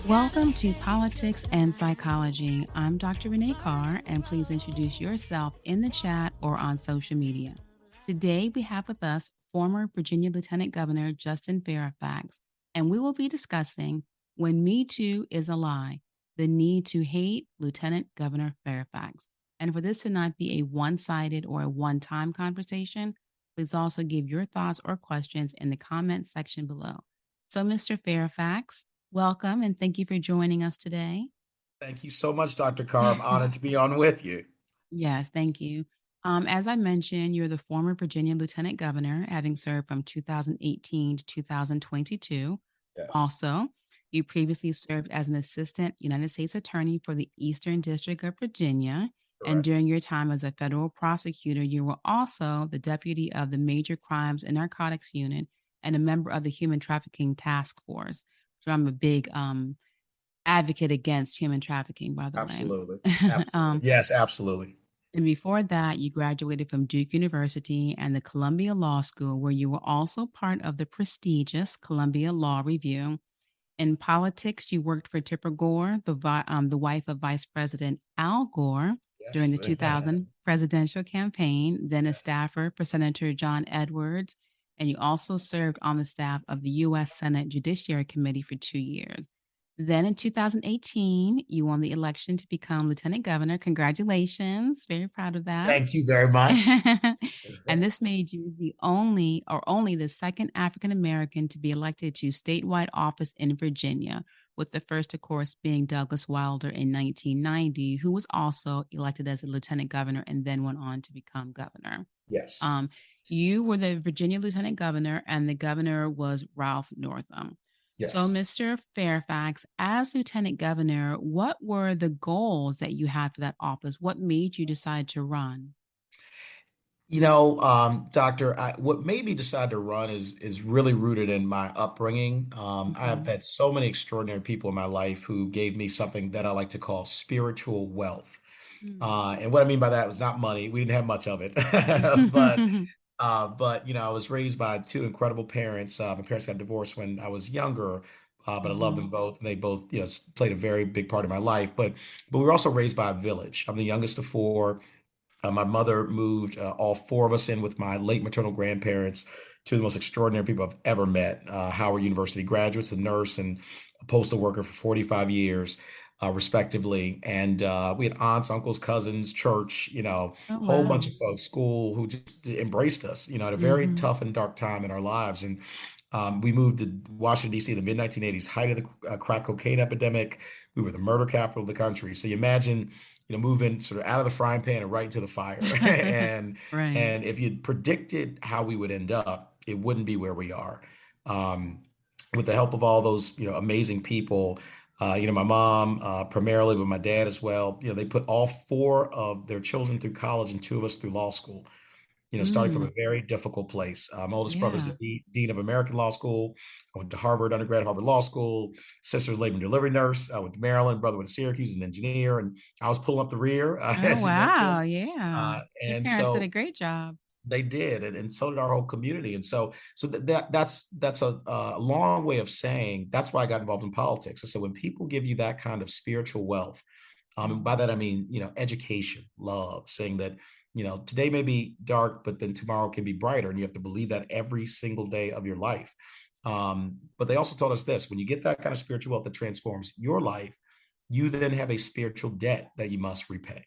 Welcome to Politics and Psychology. I'm Dr. Renee Carr, and please introduce yourself in the chat or on social media. Today, we have with us former Virginia Lieutenant Governor Justin Fairfax, and we will be discussing When Me Too is a Lie, the Need to Hate Lieutenant Governor Fairfax. And for this to not be a one-sided or a one-time conversation, please also give your thoughts or questions in the comment section below. So, Mr. Fairfax, welcome and thank you for joining us today. Thank you so much, Dr. Carr. I'm honored to be on with you. Yes, thank you. As I mentioned, you're the former Virginia Lieutenant Governor, having served from 2018 to 2022. Yes, Also, you previously served as an assistant United States attorney for the Eastern District of Virginia. And correct. during your time as a federal prosecutor, you were also the deputy of the Major Crimes and Narcotics Unit and a member of the Human Trafficking Task Force. So I'm a big advocate against human trafficking, by the way. Absolutely. Absolutely. um, Yes, absolutely. and before that, you graduated from Duke University and the Columbia Law School, where you were also part of the prestigious Columbia Law Review. In politics, you worked for Tipper Gore, the wife of Vice President Al Gore, during Yes. the 2000 presidential campaign, then a staffer for Senator John Edwards, and you also served on the staff of the U.S. Senate Judiciary Committee for 2 years. Then in 2018, you won the election to become Lieutenant Governor. Congratulations. Very proud of that. Thank you very much. And this made you the only the second African American to be elected to statewide office in Virginia, with the first, of course, being Douglas Wilder in 1990, who was also elected as a lieutenant governor and then went on to become governor. Yes. Um, you were the Virginia lieutenant governor, and the governor was Ralph Northam. So, Yes. Mr. Fairfax, as lieutenant governor, what were the goals that you had for that office? What made you decide to run? Doctor, what made me decide to run is really rooted in my upbringing. I have Mhm. had so many extraordinary people in my life who gave me something that I like to call spiritual wealth. Mm. And what I mean by that was not money. We didn't have much of it, but I was raised by two incredible parents. My parents got divorced when I was younger, but I love them Mhm. both, and they both, played a very big part of my life. But we were also raised by a village. I'm the youngest of four. My mother moved all four of us in with my late maternal grandparents, two of the most extraordinary people I've ever met. Howard University graduates, a nurse and a postal worker for 45 years, respectively. And we had aunts, uncles, cousins, church, Oh, whole bunch wow. of folks, school, who just embraced us, at a very Mhm. tough and dark time in our lives. And we moved to Washington, D.C. in the mid 1980s, height of the crack cocaine epidemic. We were the murder capital of the country. So you imagine, moving sort of out of the frying pan and right into the fire. and Right. and if you'd predicted how we would end up, it wouldn't be where we are. Um, with the help of all those, amazing people, my mom primarily, but my dad as well. They put all four of their children through college and two of us through law school, starting from Mm. a very difficult place. My oldest brother's Yeah. the dean of American Law School. I went to Harvard undergrad, Harvard Law School. Sister's labor and delivery nurse. I went to Maryland. Brother went to Syracuse, an engineer, and I was pulling up the rear, Oh, as you wow. mentioned. Yeah. Your And parents did a so great job. they did, and so did our whole community. And so that's a long way of saying that's why I got involved in politics. And so when people give you that kind of spiritual wealth, and by Mhm. that I mean, education, love, saying that, today may be dark, but then tomorrow can be brighter, and you have to believe that every single day of your life. But they also told us this: when you get that kind of spiritual wealth that transforms your life, you then have a spiritual debt that you must repay.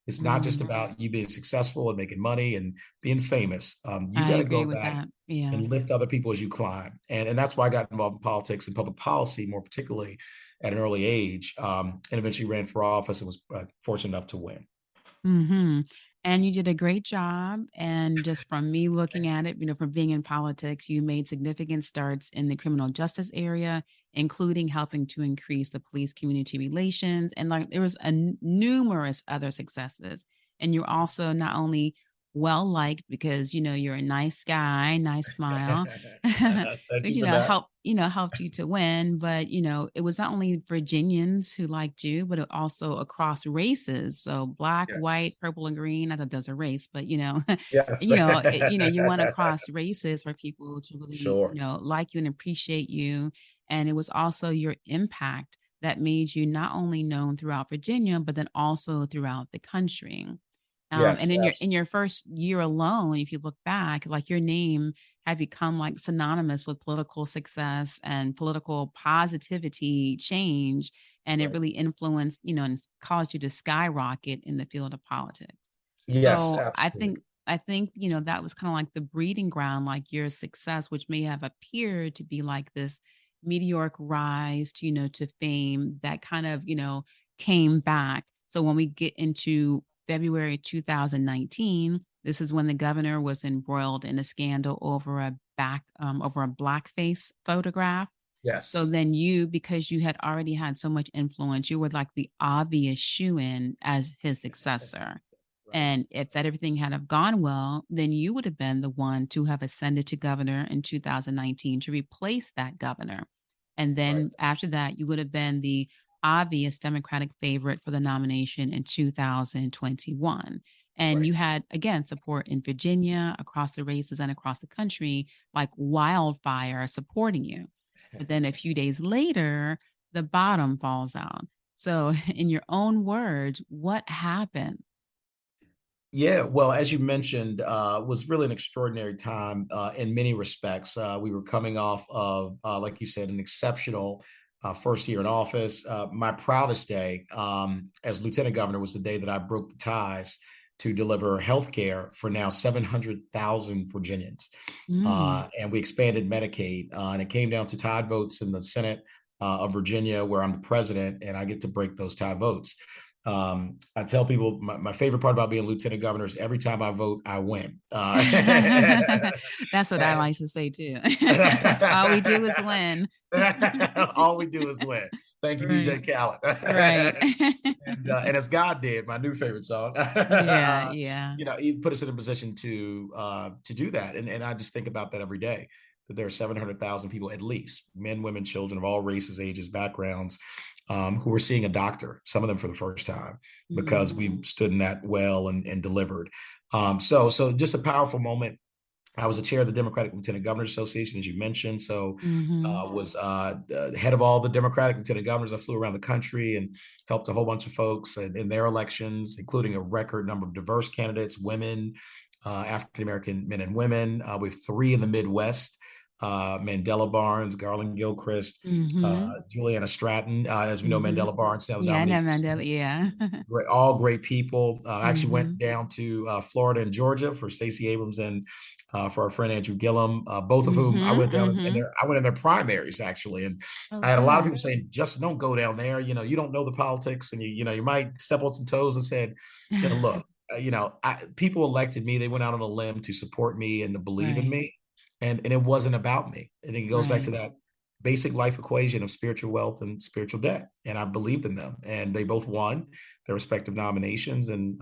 It's not just Mm. about you being successful and making money and being famous. You I got to agree go with back that. Yeah. and lift other people as you climb. And that's why I got involved in politics and public policy, more particularly at an early age, and eventually ran for office and was fortunate enough to win. Mhm. And you did a great job, and just from me looking at it, from being in politics, you made significant starts in the criminal justice area, including helping to increase the police community relations, and, like, there was numerous other successes. And you're also not only well-liked because, you're a nice guy, nice smile, Thank which, you for that. helped you to win, but, it was not only Virginians who liked you, but it also across races. So black, white, Yes. purple, and green. Not that there's a race, but, Yes. you went across races for people to really, Sure. like you and appreciate you. And it was also your impact that made you not only known throughout Virginia, but then also throughout the country. And Yes, in your first year alone, if you look back, like your name had become like synonymous with political success and political positivity change, and it right. really influenced, and caused you to skyrocket in the field of politics. Yes, So absolutely. I think, that was kind of like the breeding ground, like your success, which may have appeared to be like this meteoric rise to, to fame that kind of, came back. So when we get into February 2019, this is when the governor was embroiled in a scandal over a blackface photograph. So Yes. then you, because you had already had so much influence, you were like the obvious shoe-in as his successor. Right. And if that everything had have gone well, then you would have been the one to have ascended to governor in 2019 to replace that governor. And Right. then after that, you would have been the obvious Democratic favorite for the nomination in 2021. And Right. you had, again, support in Virginia, across the races, and across the country, like wildfire supporting you. But then a few days later, the bottom falls out. So, in your own words, what happened? Yeah, well, as you mentioned, was really an extraordinary time in many respects. We were coming off of, like you said, an exceptional first year in office. My proudest day as lieutenant governor was the day that I broke the ties to deliver health care for now 700,000 Virginians. Mm. And we expanded Medicaid, and it came down to tie votes in the Senate of Virginia, where I'm the president, and I get to break those tie votes. I tell people my favorite part about being lieutenant governor is every time I vote, I win. That's what I like to say too. All we do is win. All we do is win. Thank you, DJ Right. Khaled. Right. And as God did, my new favorite song. Yeah, yeah. He put us in a position to do that, and I just think about that every day. That there are 700,000 people, at least men, women, children of all races, ages, backgrounds, who are seeing a doctor. Some of them for the first time because Mhm. we stood in that well and delivered. So just a powerful moment. I was the chair of the Democratic Lieutenant Governors Association, as you mentioned. So Mhm. was head of all the Democratic Lieutenant Governors. I flew around the country and helped a whole bunch of folks in their elections, including a record number of diverse candidates, women, African American men and women. We have three in the Midwest: Mandela Barnes, Garland Gilchrist, Mhm. Juliana Stratton. As we know, Mhm. Mandela Barnes now the Yeah, I nominee know for Mandela, Senate. yeah. All great people. I actually went Mhm. down to Florida and Georgia for Stacey Abrams and for our friend Andrew Gillum, both of whom I Mhm. went down in Mhm. their I went in their primaries actually, and Oh, I had a lot of good. people saying, "Justin, don't go down there. You don't know the politics, and you might step on some toes." And said, look, people elected me. They went out on a limb to support me and to believe in Right. me, and it wasn't about me. And it goes back to Right. that basic life equation of spiritual wealth and spiritual debt. And I believed in them, and they both won their respective nominations, and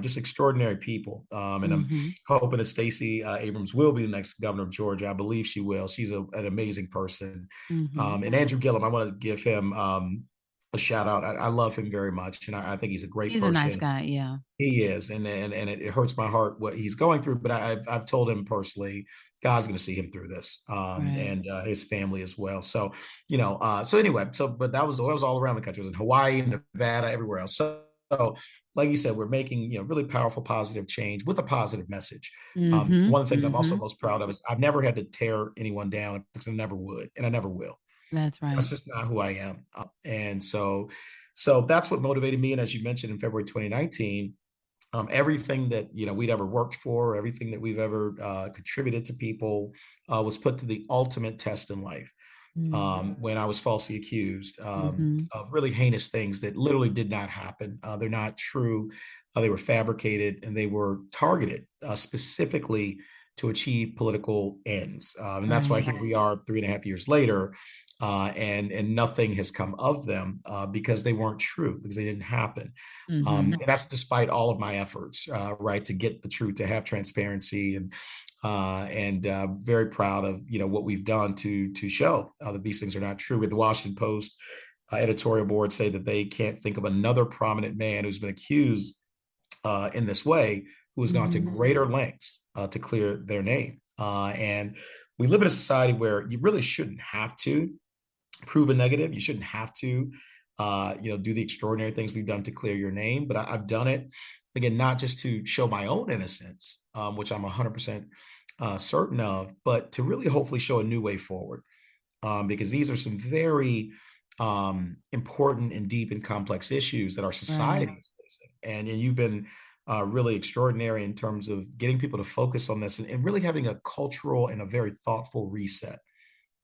just extraordinary people. And I'm Mhm. hoping that Stacey Abrams will be the next governor of Georgia. I believe she will. She's an amazing person. Mhm. And Andrew Gillum, I want to give him a shout out. I love him very much, and I think he's a great He's a nice person. guy, yeah. He is, and it hurts my heart what he's going through. But I've told him personally, God's going to see him through this, Right. and his family as well. So so anyway, but that was all around the country. It was in Hawaii, Nevada, everywhere else. So like you said, we're making really powerful, positive change with a positive message. Mhm. One of the things I'm also Mhm. most proud of is I've never had to tear anyone down because I never would, and I never will. That's That's right. just not who I am. And so that's what motivated me. And as you mentioned in February 2019, everything that we'd ever worked for, everything that we've ever contributed to people, was put to the ultimate test in life Mm. when I was falsely accused Mhm. of really heinous things that literally did not happen. They're not true. They were fabricated and they were targeted specifically to achieve political ends. And that's why Right. here we are 3.5 years later, and nothing has come of them because they weren't true, because they didn't happen. Mhm. And that's despite all of my efforts, right, to get the truth, to have transparency, and very proud of what we've done to show that these things are not true. With the Washington Post editorial board say that they can't think of another prominent man who's been accused in this way who has gone to Mhm. greater lengths to clear their name. And we live in a society where you really shouldn't have to. prove a negative. You shouldn't have to, do the extraordinary things we've done to clear your name. But I've done it again, not just to show my own innocence, which I'm 100% certain of, but to really hopefully show a new way forward. Because these are some very important and deep and complex issues that our Right. society is facing. And you've been really extraordinary in terms of getting people to focus on this and really having a cultural and a very thoughtful reset.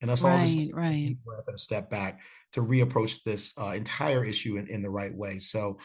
And us all just Right. take a Right. deep breath and a step back to reapproach this entire issue in the right way. So,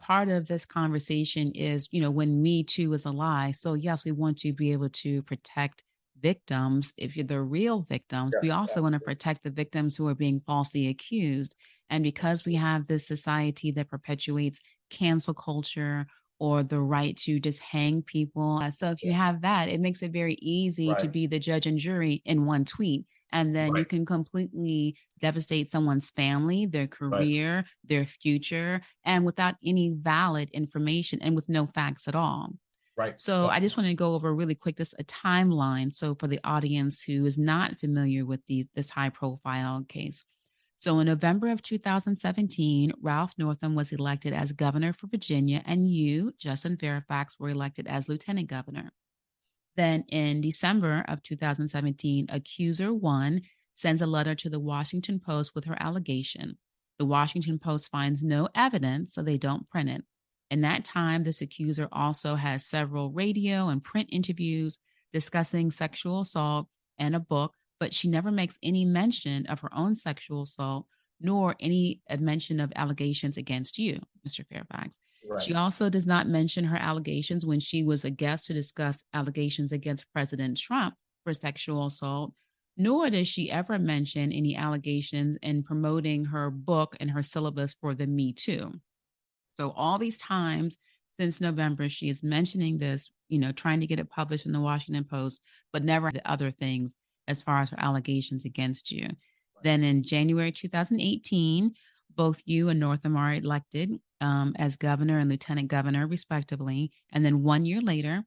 Part of this conversation is, when Me Too is a lie. So, yes, we want to be able to protect victims if you're the real victims. We yes, also want to protect the victims who are being falsely accused. And because we absolutely. have this society that perpetuates cancel culture or the right to just hang people. So, if you Yeah, have that, it makes it very easy to right, be the judge and jury in one tweet. And then you right, can completely devastate someone's family, their right, career, their future, and without any valid information and with no facts at all. right. So I just want to go over really quick just a timeline. So for the audience who is not familiar with this high profile case. So in November of 2017, Ralph Northam was elected as governor for Virginia, and you, Justin Fairfax, were elected as lieutenant governor. Then in December of 2017, accuser one sends a letter to the Washington Post with her allegation. The Washington Post finds no evidence, so they don't print it. In that time, this accuser also has several radio and print interviews discussing sexual assault and a book, but she never makes any mention of her own sexual assault nor any mention of allegations against you, Mr. Fairfax. Right, She also does not mention her allegations when she was a guest to discuss allegations against President Trump for sexual assault, nor does she ever mention any allegations in promoting her book and her syllabus for the Me Too. So all these times since November, she is mentioning this, trying to get it published in the Washington Post, but never the other things as far as her allegations against you. Then in January 2018, both you and Northam are elected as governor and lieutenant governor, respectively. And then 1 year later,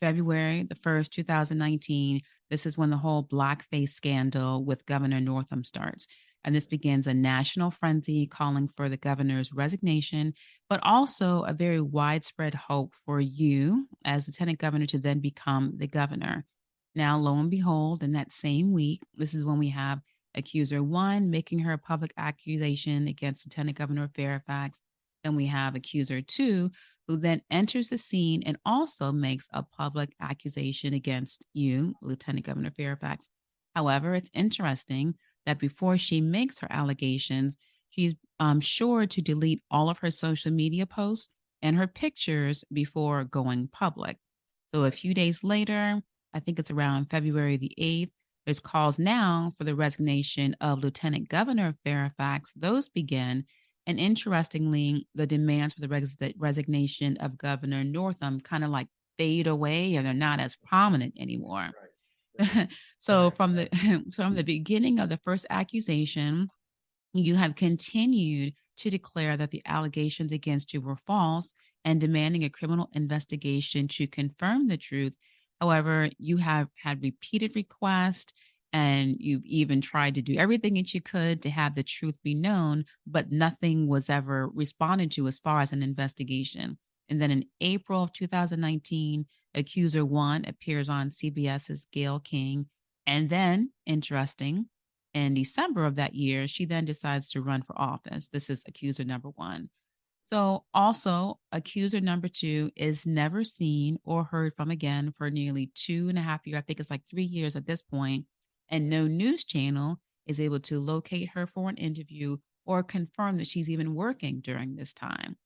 February the 1st, 2019, this is when the whole blackface scandal with Governor Northam starts. And this begins a national frenzy calling for the governor's resignation, but also a very widespread hope for you as lieutenant governor to then become the governor. Now, lo and behold, in that same week, this is when we have accuser one making her a public accusation against Lieutenant Governor Fairfax. Then we have accuser two, who then enters the scene and also makes a public accusation against you, Lieutenant Governor Fairfax. However, it's interesting that before she makes her allegations, she's sure to delete all of her social media posts and her pictures before going public. So a right, few days later, I think it's around February the 8th, there's calls now for the resignation of Lieutenant Governor Fairfax. Those begin. And interestingly, the demands for the resignation of Governor Northam kind of like fade away or they're not as prominent anymore. right, right, So from the from the beginning of the first accusation, you have continued to declare that the allegations against you were false and demanding a criminal investigation to confirm the truth. However, you have had repeated requests and you've even tried to do everything that you could to have the truth be known, but nothing was ever responded to as far as an investigation. And then in April of 2019, accuser one appears on CBS's Gail King. And then, interesting, in December of that year, she then decides to run for office. This is accuser number one. So, also, accuser number two is never seen or heard from again for nearly 2.5 years. I think it's like 3 years at this point, and no news channel is able to locate her for an interview or confirm that she's even working during this time.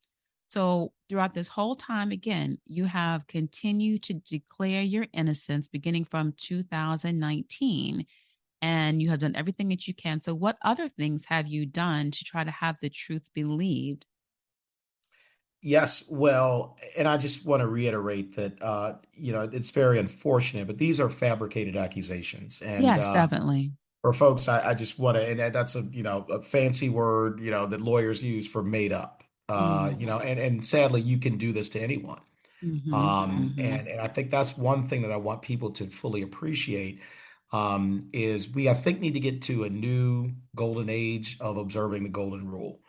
So, throughout this whole time, again, you have continued to declare your innocence beginning from 2019 and you have done everything that you can. So, what other things have you done to try to have the truth believed? Yes, well, and I just want to reiterate that it's very unfortunate, but these are fabricated accusations, and Yes, definitely. for folks, I just want to, and that's a fancy word, that lawyers use for made up, Mm, and sadly, you can do this to anyone. mhm, And mhm. I think that's one thing that I want people to fully appreciate. is we, I think, need to get to a new golden age of observing the golden rule.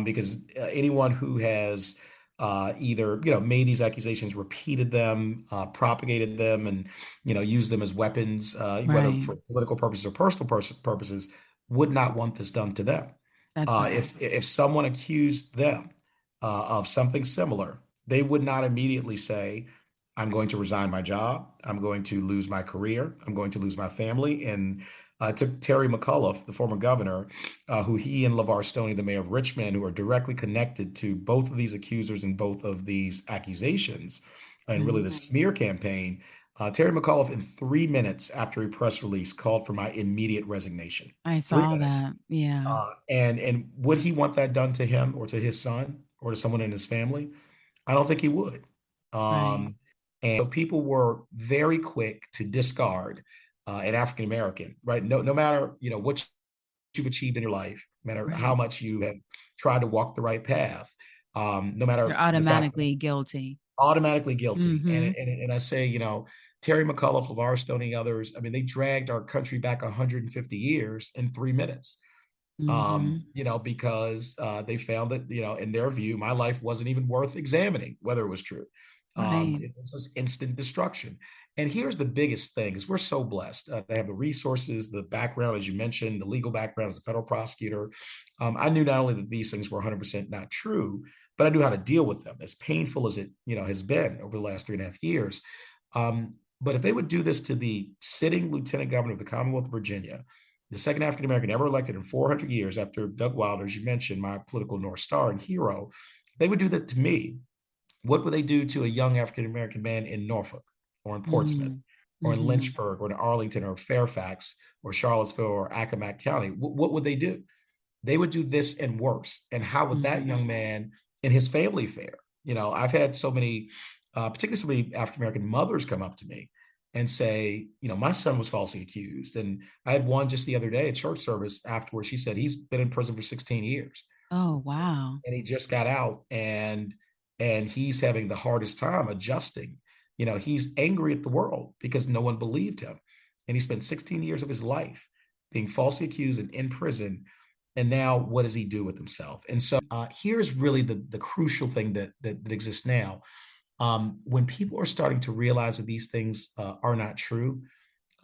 Because anyone who has either made these accusations, repeated them, propagated them, and used them as weapons, whether Right. for political purposes or personal purposes, would not want this done to them. That's right. If someone accused them of something similar, they would not immediately say, "I'm going to resign my job. I'm going to lose my career. I'm going to lose my family." And it took Terry McAuliffe, the former governor, who he and LeVar Stoney, the mayor of Richmond, who are directly connected to both of these accusers and both of these accusations, and really the Mhm. smear campaign. Terry McAuliffe, in 3 minutes after a press release, called for my immediate resignation. I Three saw minutes. that. Yeah. And would he want that done to him or to his son or to someone in his family? I don't think he would. Right. Um, and so people were very quick to discard an African American, right? No matter what you've achieved in your life, no matter how Right. much you have tried to walk the right path, no You're matter the fact that automatically guilty. automatically guilty. Mhm. And I say, Terry McAuliffe, LeVar Stoney, others. I mean, they dragged our country back 150 years in 3 minutes. Mhm. Because they found that, in their view, my life wasn't even worth examining whether it was true. Right. It was this instant destruction. And here's the biggest thing is we're so blessed to have the resources, the background, as you mentioned, the legal background as a federal prosecutor. I knew not only that these things were 100% not true, but I knew how to deal with them, as painful as it, has been over the last 3.5 years. But if they would do this to the sitting lieutenant governor of the Commonwealth of Virginia, the second African American ever elected in 400 years after Doug Wilder, as you mentioned, my political North Star and hero, they would do that to me. What would they do to a young African American man in Norfolk or in Portsmouth Mm. or in Mhm. Lynchburg or in Arlington or Fairfax or Charlottesville or Accomack County? What would they do? They would do this and worse. And how would that Mhm. young man and his family fare? I've had so many, particularly so many African American mothers come up to me and say, my son was falsely accused. And I had one just the other day at church service afterwards. She said he's been in prison for 16 years Oh, wow. and he just got out and he's having the hardest time adjusting. He's angry at the world because no one believed him. And he spent 16 years of his life being falsely accused and in prison. And now what does he do with himself? And so here's really the crucial thing that exists now. When people are starting to realize that these things are not true,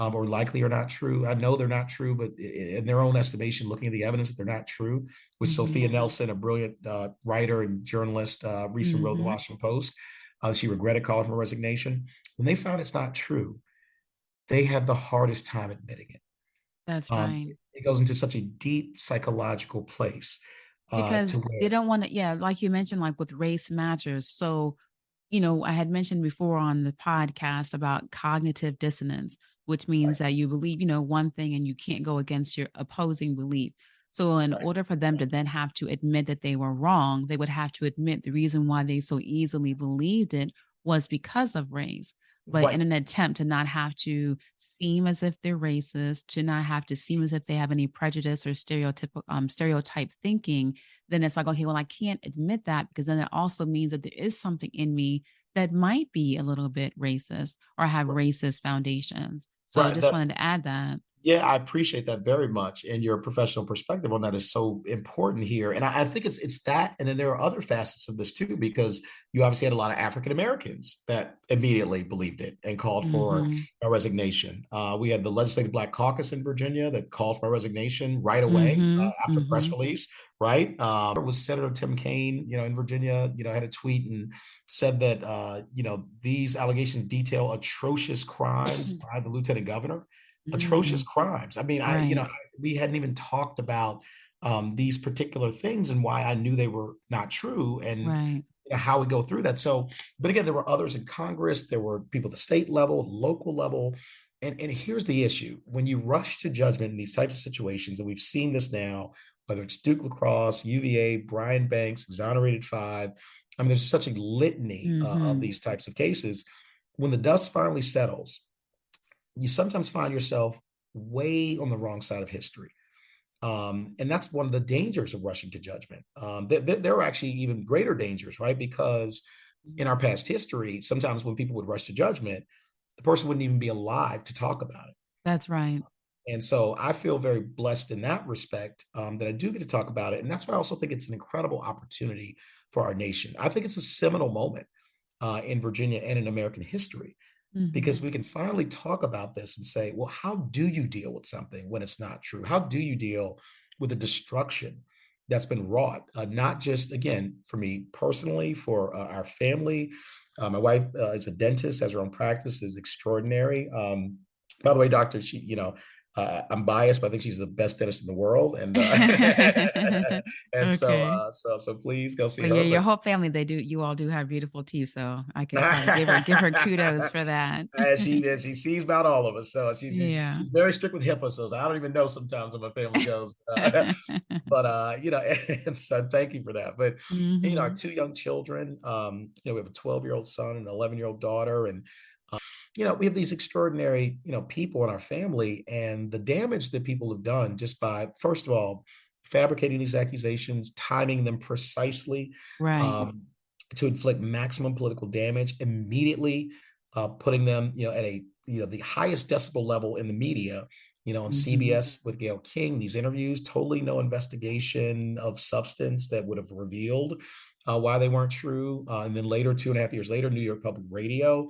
or likely are not true. I know they're not true, but in their own estimation, looking at the evidence, they're not true. With Mhm. Sophia Nelson, a brilliant writer and journalist, recently wrote in the Mhm. Washington Post, she regretted calling for her resignation. When they found it's not true, they have the hardest time admitting it. That's Um, right. it goes into such a deep psychological place Because to they where, don't wanna, yeah, like you mentioned, like with race matters. So, I had mentioned before on the podcast about cognitive dissonance, which right, means that you believe, one thing and you can't go against your opposing belief. So, in right, order for them to then have to admit that they were wrong, they would have to admit the reason why they so easily believed it was because of race. But in right. an attempt to not have to seem as if they're racist, to not have to seem as if they have any prejudice or stereotype thinking, then it's like, okay, well, I can't admit that because then it also means that there is something in me that might be a little bit racist or have racist foundations. So Right. just wanted to add that. Yeah, I appreciate that very much, and your professional perspective on that is so important here. And I think it's that, and then there are other facets of this too, because you obviously had a lot of African Americans that immediately believed it and called for Mhm. a resignation. We had the Legislative Black Caucus in Virginia that called for a resignation right away Mhm. after press Mhm. release. Right, it was Senator Tim Kaine, in Virginia, had a tweet and said that these allegations detail atrocious crimes by the lieutenant governor. Atrocious Mm. crimes. I mean, Right. we hadn't even talked about these particular things and why I knew they were not true and Right. how we go through that. So, but again, there were others in Congress, there were people at the state level, local level. And here's the issue. When you rush to judgment in these types of situations, and we've seen this now, whether it's Duke Lacrosse, UVA, Brian Banks, exonerated five. I mean, there's such a litany of Mhm. these types of cases. When the dust finally settles, you sometimes find yourself way on the wrong side of history. And that's one of the dangers of rushing to judgment. There are actually even greater dangers, right? Because in our past history, sometimes when people would rush to judgment, the person wouldn't even be alive to talk about it. That's right. And so I feel very blessed in that respect, that I do get to talk about it. And that's why I also think it's an incredible opportunity for our nation. I think it's a seminal moment in Virginia and in American history, because Mhm. we can finally talk about this and say, well, how do you deal with something when it's not true? How do you deal with the destruction that's been wrought? Not just, again, for me personally, for our family. My wife is a dentist, has her own practice, is extraordinary. By the way, doctor, I'm biased, but I think she's the best dentist in the world, and and so Okay. so please go see Well, yeah, her. your But whole family, you all do have beautiful teeth, so I could probably give her kudos for that. and she sees about all of us. So Yeah. she's very strict with HIPAA. So I don't even know sometimes where my family goes. But and so thank you for that. But our Mhm. two young children, we have a 12-year-old son and an 11-year-old daughter, and we have these extraordinary, people in our family, and the damage that people have done just by, first of all, fabricating these accusations, timing them precisely, Right. um, to inflict maximum political damage, immediately putting them, at the highest decibel level in the media, on Mhm. CBS with Gayle King, these interviews, totally no investigation of substance that would have revealed why they weren't true. And then later, 2.5 years later, New York Public Radio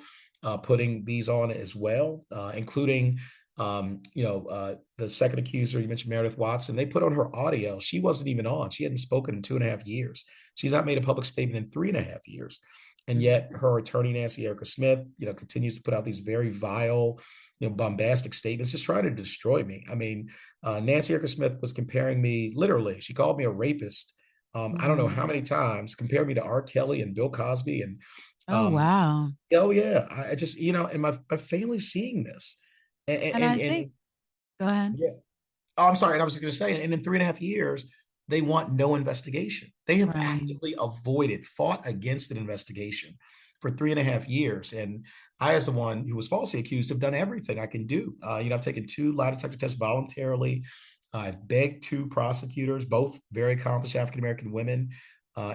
putting these on as well, including the second accuser you mentioned, Meredith Watson. They put on her audio. She wasn't even on. She hadn't spoken in 2.5 years. She's not made a public statement in 3.5 years. And Mhm. yet her attorney, Nancy Erica Smith, continues to put out these very vile, bombastic statements, just trying to destroy me. I mean, Nancy Erica Smith was comparing me, literally, she called me a rapist. I don't know Mhm. how many times, compared me to R. Kelly and Bill Cosby. And Oh, um, wow. oh yeah, I just, and my family's seeing this, and And I think go ahead. yeah. Oh, I'm sorry. And I was going to say, and in 3.5 years, they want no investigation. They have Right. actively avoided, fought against an investigation for 3.5 years. And I, as the one who was falsely accused, have done everything I can do. I've taken 2 lie detector tests voluntarily. I've begged 2 prosecutors, both very accomplished African American women,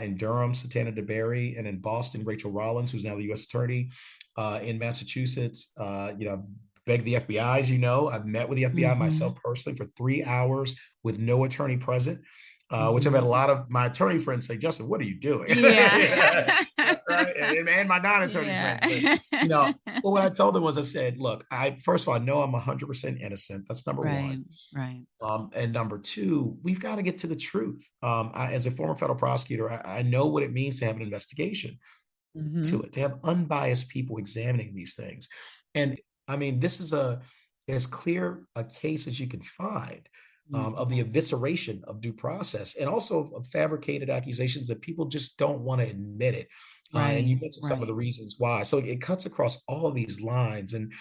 in Durham, Satana DeBerry, and in Boston, Rachel Rollins, who's now the U.S. Attorney in Massachusetts. I've begged the FBI, as you know. I've met with the FBI myself Mhm. personally for 3 hours with no attorney present, which I've had Mhm. a lot of my attorney friends say, Justin, what are you doing? Yeah. Right. And my non-attorney friends. But, Yeah. but what I told them was, I said, look, first of all, I know I'm 100% innocent. That's number Right. one. Right. And number two, we've got to get to the truth. As a former federal prosecutor, I know what it means to have an investigation, to Mhm. it, to have unbiased people examining these things. And I mean, this is as clear a case as you can find, of the Mhm. evisceration of due process, and also of fabricated accusations that people just don't want to admit it. And you Right. mentioned some of the Right. reasons why. So it cuts across all of these lines, and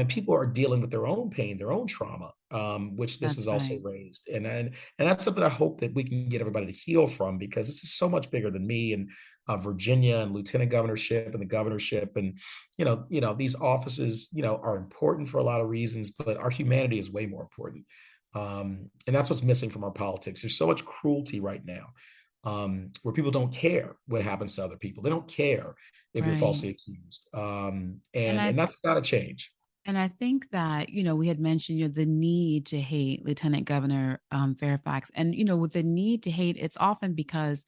people are dealing with their own pain, their own trauma, which this has That's also right. raised. And that's something I hope that we can get everybody to heal from, because this is so much bigger than me and Virginia and lieutenant governorship and the governorship. And these offices are important for a lot of reasons, but our humanity is way more important. And that's what's missing from our politics. There's so much cruelty right now, where people don't care what happens to other people. They don't care if you're Right. falsely accused, And and that's got to change. I think that, we had mentioned, the need to hate Lieutenant Governor Fairfax. And, with the need to hate, it's often because,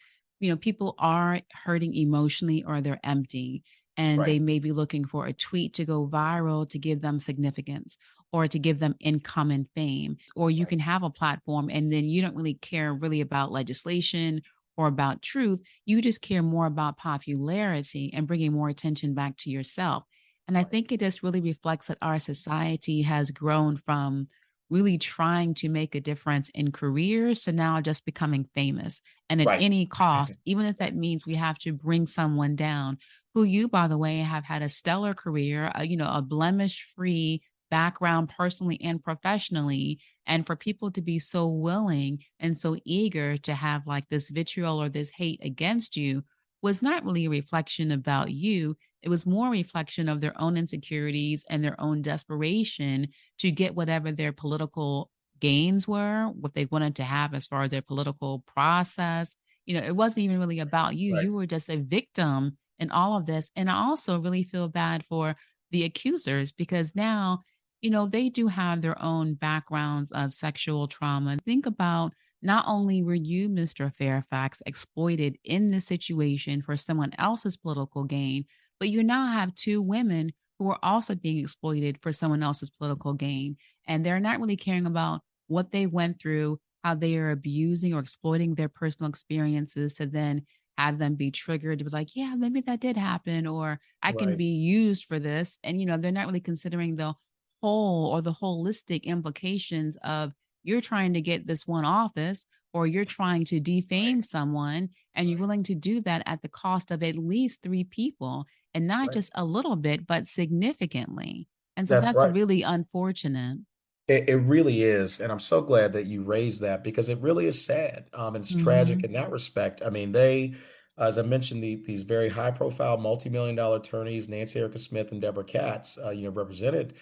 people are hurting emotionally or they're empty and Right. they may be looking for a tweet to go viral to give them significance or to give them income and fame. Or you Right. can have a platform and then you don't really care really about legislation or about truth. You just care more about popularity and bringing more attention back to yourself. And I Right. think it just really reflects that our society has grown from really trying to make a difference in careers to now just becoming famous and at Right. any cost, even if that means we have to bring someone down who you, by the way, have had a stellar career, a blemish free background personally and professionally. And for people to be so willing and so eager to have like this vitriol or this hate against you was not really a reflection about you. It was more a reflection of their own insecurities and their own desperation to get whatever their political gains were, what they wanted to have as far as their political process. It wasn't even really about you. Right. You were just a victim in all of this. And I also really feel bad for the accusers because now they do have their own backgrounds of sexual trauma. Think about, not only were you, Mr. Fairfax, exploited in this situation for someone else's political gain, but you now have two women who are also being exploited for someone else's political gain. And they're not really caring about what they went through, how they are abusing or exploiting their personal experiences to then have them be triggered to be like, yeah, maybe that did happen, or I can Right, be used for this. And, they're not really considering the whole or the holistic implications of, you're trying to get this one office, or you're trying to right, defame someone, and you're right, willing to do that at the cost of at least three people, and not right. just a little bit, but significantly. And so That's that's right. really unfortunate. It really is, and I'm so glad that you raised that because it really is sad. It's tragic Hmm. in that respect. I mean, they, as I mentioned, these very high-profile, multi-million-dollar attorneys, Nancy Erica Smith and Deborah Katz, represented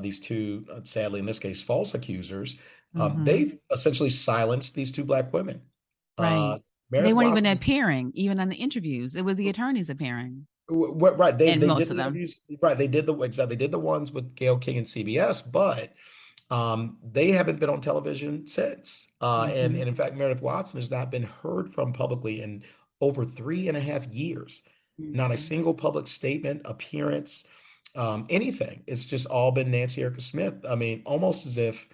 these two, sadly in this case, false accusers. Hmm. They've essentially silenced these two black women. Right. Uh, They Meredith weren't even Watson is appearing, even on the interviews. It was the attorneys appearing, right. They and they did most of the them. interviews. Right. They did the exactly. They did the ones with Gayle King and CBS, but they haven't been on television since. And Hmm. in fact, Meredith Watson has not been heard from publicly in over 3.5 years. Not a Hmm. single public statement, appearance, anything. It's just all been Nancy Erica Smith. I mean, almost as if,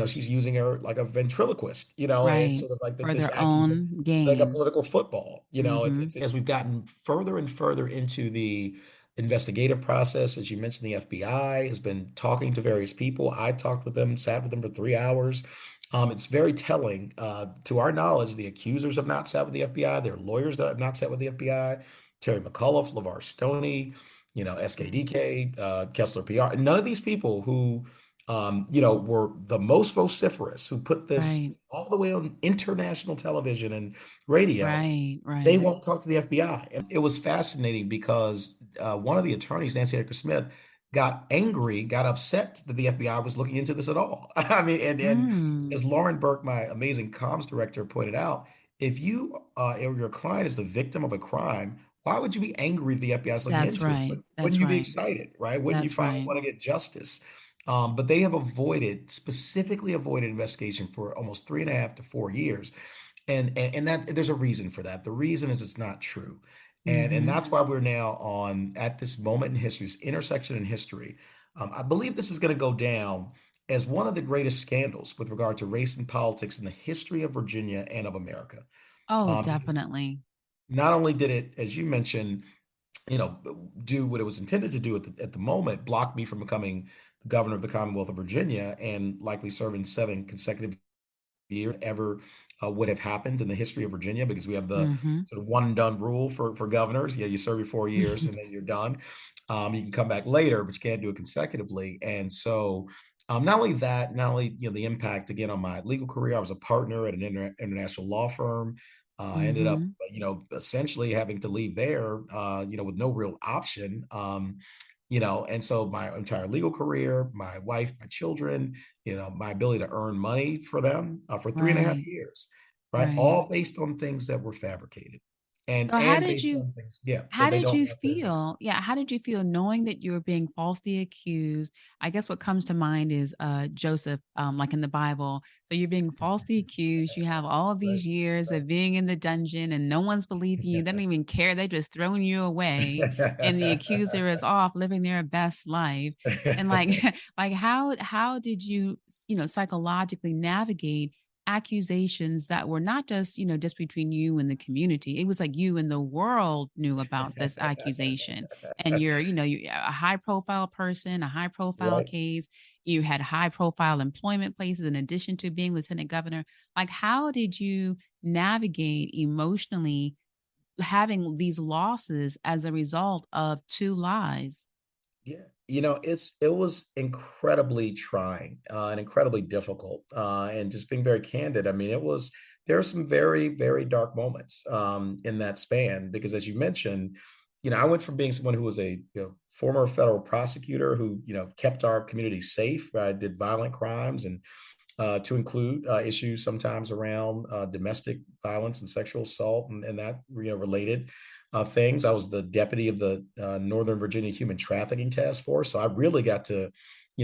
she's using her like a ventriloquist, and Right. sort of like For this their accusation, own like a gain. political football. Hmm. It's as we've gotten further and further into the investigative process. As you mentioned, the FBI has been talking to various people. I talked with them, sat with them for 3 hours. It's very telling. To our knowledge, the accusers have not sat with the FBI. Their lawyers have not sat with the FBI. Terry McAuliffe, LeVar Stoney, SKDK, Kessler PR. None of these people who, were the most vociferous, who put this Right. all the way on international television and radio, Right. they Right. won't talk to the FBI. And it was fascinating because one of the attorneys, Nancy Edgar Smith, got angry, got upset that the FBI was looking into this at all. I mean, and as Mm. Lauren Burke, my amazing comms director, pointed out, if you or your client is the victim of a crime, why would you be angry that the FBI is looking That's into it? right. Wouldn't That's you be right. excited, right? Wouldn't you That's finally right. want to get justice? But they have specifically avoided investigation for almost 3.5 to 4 years, and that there's a reason for that. The reason is it's not true, and Mhm. that's why we're now on at this moment in history, this intersection in history. I believe this is going to go down as one of the greatest scandals with regard to race and politics in the history of Virginia and of America. Oh, Because definitely. not only did it, as you mentioned, you know, do what it was intended to do at the moment, block me from becoming the governor of the Commonwealth of Virginia and likely serving 7 consecutive year ever would have happened in the history of Virginia, because we have the Mhm. sort of one and done rule for governors. Yeah, you serve your 4 years and then you're done. You can come back later, but you can't do it consecutively. And so, not only that, not only the impact again on my legal career. I was a partner at an international law firm. I ended up, Mhm. essentially having to leave there, with no real option. And so my entire legal career, my wife, my children, my ability to earn money for them for three and a half Right. years, right? Right. All based on things that were fabricated, and So how and did based you on things, yeah, How that they did don't you want to investigate. feel? Yeah, how did you feel knowing that you were being falsely accused? I guess what comes to mind is Joseph, like in the Bible. So you're being falsely accused. You have all of Right, these years of being in the dungeon, and no one's believing you. They don't even care. They're just throwing you away, and the accuser is off living their best life. And like, right. like how did you, psychologically navigate accusations that were not just, just between you and the community. It was like you and the world knew about this accusation. And you're a high profile person, a high profile Right. case. You had high profile employment places in addition to being lieutenant governor. Like, how did you navigate emotionally having these losses as a result of two lies? Yeah, it was incredibly trying, and incredibly difficult, and just being very candid. I mean, there are some very, very dark moments in that span because, as you mentioned, I went from being someone who was a former federal prosecutor who kept our community safe. I did violent crimes, and to include issues sometimes around domestic violence and sexual assault and that related. things. I was the deputy of the Northern Virginia Human Trafficking Task Force, so I really got to,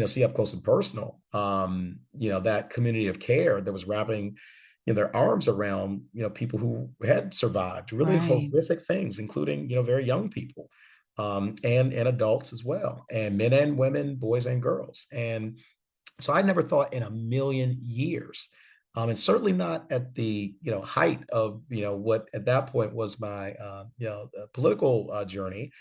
see up close and personal, that community of care that was wrapping, their arms around, people who had survived really Right. horrific things, including, very young people, and adults as well, and men and women, boys and girls. And so I never thought in a million years, and certainly not at the height of what at that point was my political journey,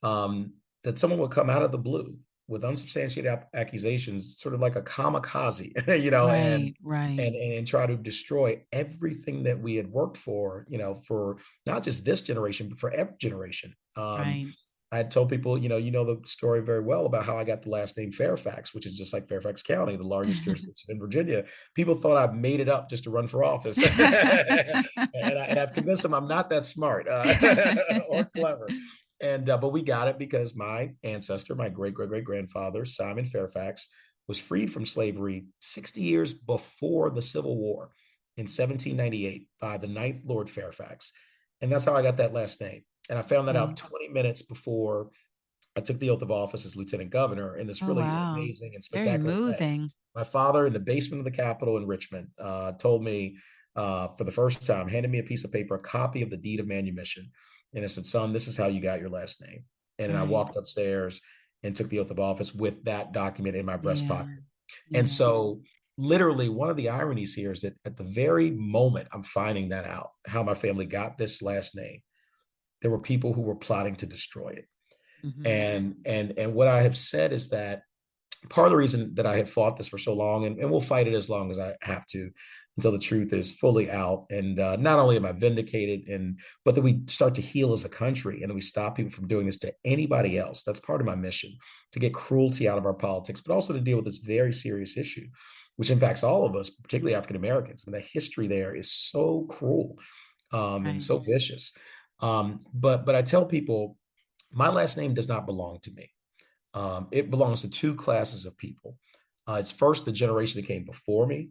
that someone would come out of the blue with unsubstantiated accusations, sort of like a kamikaze, and Right. Right. and try to destroy everything that we had worked for, for not just this generation, but for every generation. Right. I had told people, the story very well about how I got the last name Fairfax, which is just like Fairfax County, the largest jurisdiction in Virginia. People thought I made it up just to run for office, and I've convinced them I'm not that smart or clever. And but we got it because my ancestor, my great great great grandfather, Simon Fairfax, was freed from slavery 60 years before the Civil War in 1798 by the Ninth Lord Fairfax, and that's how I got that last name. And I found that out Okay. 20 minutes before I took the oath of office as Lieutenant Governor in this Oh, really wow. amazing and Very spectacular way. moving. My father, in the basement of the Capitol in Richmond, told me for the first time, handed me a piece of paper, a copy of the deed of manumission. And I said, son, this is how you got your last name. And then I Right. walked upstairs and took the oath of office with that document in my breast Yeah. pocket. And Yeah. so, literally, one of the ironies here is that at the very moment I'm finding that out, how my family got this last name, there were people who were plotting to destroy it. Hmm. And what I have said is that part of the reason that I have fought this for so long, and we'll fight it as long as I have to, until the truth is fully out. And not only am I vindicated, but that we start to heal as a country, and we stop people from doing this to anybody else. That's part of my mission, to get cruelty out of our politics, but also to deal with this very serious issue, which impacts all of us, particularly African Americans. I mean, the history there is so cruel, and Right. so vicious. But I tell people, my last name does not belong to me. It belongs to two classes of people. It's first the generation that came before me,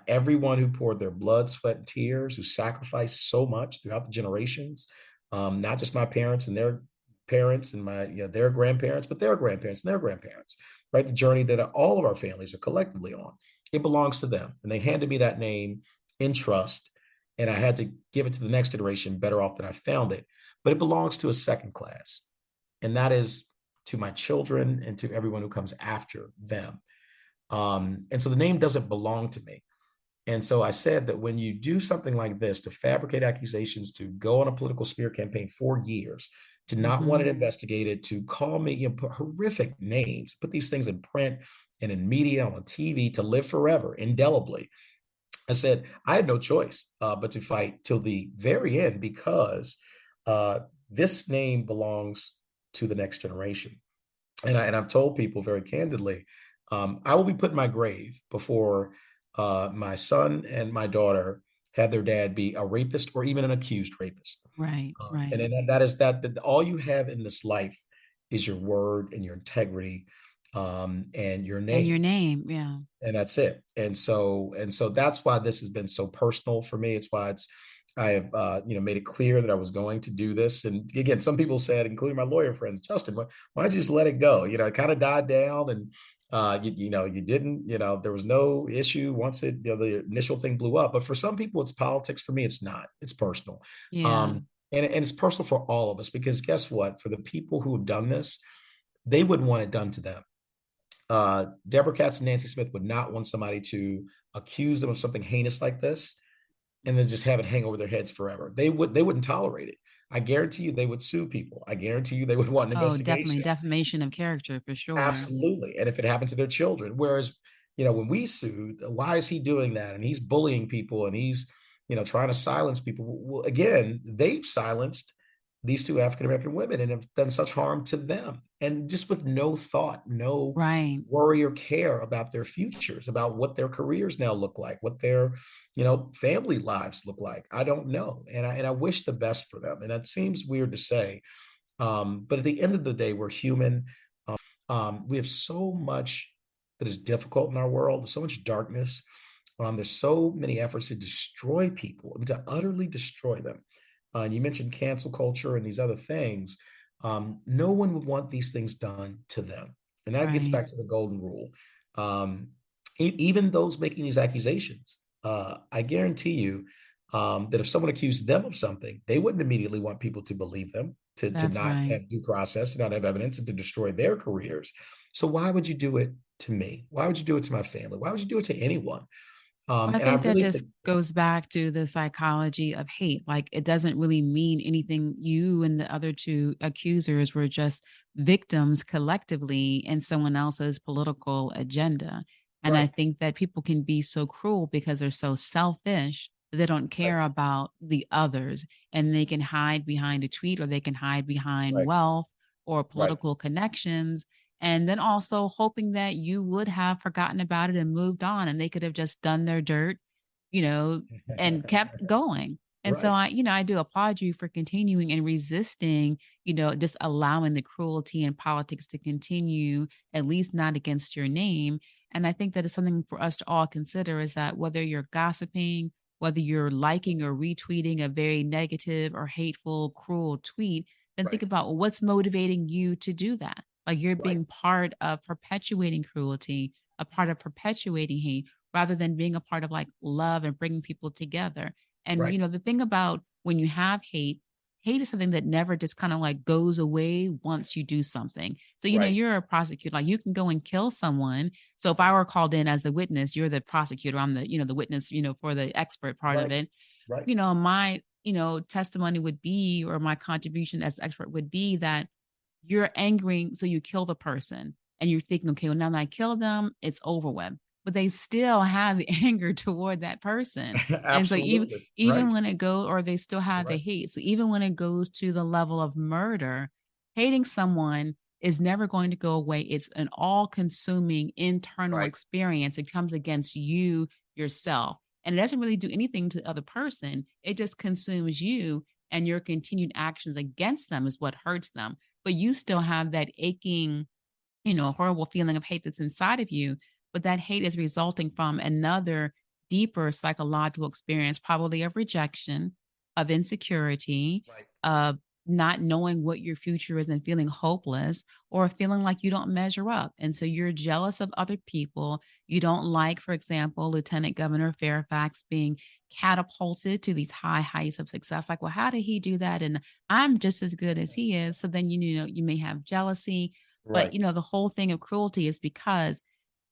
everyone who poured their blood, sweat, and tears, who sacrificed so much throughout the generations, not just my parents and their parents and their grandparents, but their grandparents and their grandparents, right? The journey that all of our families are collectively on. It belongs to them. And they handed me that name in trust. And I had to give it to the next generation better off than I found it. But it belongs to a second class. And that is to my children and to everyone who comes after them. And so the name doesn't belong to me. And so I said that when you do something like this, to fabricate accusations, to go on a political smear campaign for years, to not want it Hmm. investigated, to call me, put horrific names, put these things in print and in media, on TV, to live forever, indelibly. I said I had no choice but to fight till the very end, because uh, this name belongs to the next generation. And I've told people very candidly, I will be put in my grave before my son and my daughter had their dad be a rapist or even an accused rapist. Right. And Right. then that is that all you have in this life is your word and your integrity, and your And your name, name. Yeah. and that's it. And so that's why this has been so personal for me. It's why I have made it clear that I was going to do this. And again, some people said, including my lawyer friends, Justin, why don't you just let it go? It kind of died down, and you didn't, there was no issue once the initial thing blew up. But for some people it's politics. For me it's not. It's personal. Yeah. And it's personal for all of us, because guess what? For the people who have done this, they wouldn't want it done to them. Deborah Katz and Nancy Smith would not want somebody to accuse them of something heinous like this and then just have it hang over their heads forever. They wouldn't tolerate it. I guarantee you they would sue people. I guarantee you they would want an Oh, definitely investigation. defamation of character for sure. Absolutely. And if it happened to their children, whereas, when we sued, why is he doing that? And he's bullying people, and he's, trying to silence people. Well, again, they've silenced these two African American women and have done such harm to them. And just with no thought, no Right. worry or care about their futures, about what their careers now look like, what their, family lives look like. I don't know. And I wish the best for them. And that seems weird to say. But at the end of the day, we're human. We have so much that is difficult in our world, so much darkness. There's so many efforts to destroy people and to utterly destroy them. And you mentioned cancel culture and these other things. No one would want these things done to them. And that gets Right. back to the golden rule. Um, Even those making these accusations, I guarantee you that if someone accused them of something, they wouldn't immediately want people to believe them, to That's not right. have due process, to not have evidence, and to destroy their careers. So why would you do it to me? Why would you do it to my family? Why would you do it to anyone? Well, I And I think that really just think, goes back to the psychology of hate. Like, it doesn't really mean anything. You and the other two accusers were just victims collectively in someone else's political agenda. And I right, think that people can be so cruel because they're so selfish that they don't right, care about the others, and they can hide behind a tweet, or they can hide behind right, wealth or right, political connections, and then also hoping that you would have forgotten about it and moved on, and they could have just done their dirt, you know, and kept going. And so right, I do applaud you for continuing and resisting, just allowing the cruelty in politics to continue, at least not against your name. And I think that is something for us to all consider, is that whether you're gossiping, whether you're liking or retweeting a very negative or hateful, cruel tweet, then think right, about, well, what's motivating you to do that? Like, you're right, being part of perpetuating cruelty, a part of perpetuating hate, rather than being a part of like love and bringing people together. And, right, the thing about when you have hate, hate is something that never just kind of like goes away once you do something. So, right, you're a prosecutor, like you can go and kill someone. So if I were called in as the witness, you're the prosecutor, I'm the witness, for the expert part of right, it. right, My, testimony would be, or my contribution as the expert would be, that you're angering, so you kill the person and you're thinking, okay, well, now that I kill them, it's over with. But they still have the anger toward that person. And so even absolutely, right, even when it goes, or they still have the right, hate. So even when it goes to the level of murder, hating someone is never going to go away. It's an all-consuming internal right, experience. It comes against you yourself. And it doesn't really do anything to the other person. It just consumes you, and your continued actions against them is what hurts them, but you still have that aching, horrible feeling of hate that's inside of you. But that hate is resulting from another deeper psychological experience, probably of rejection, of insecurity, right, of not knowing what your future is and feeling hopeless, or feeling like you don't measure up. And so you're jealous of other people. You don't like, for example, Lieutenant Governor Fairfax being catapulted to these high heights of success. Like, well, how did he do that? And I'm just as good as he is. So then, you may have jealousy, but, right, the whole thing of cruelty is because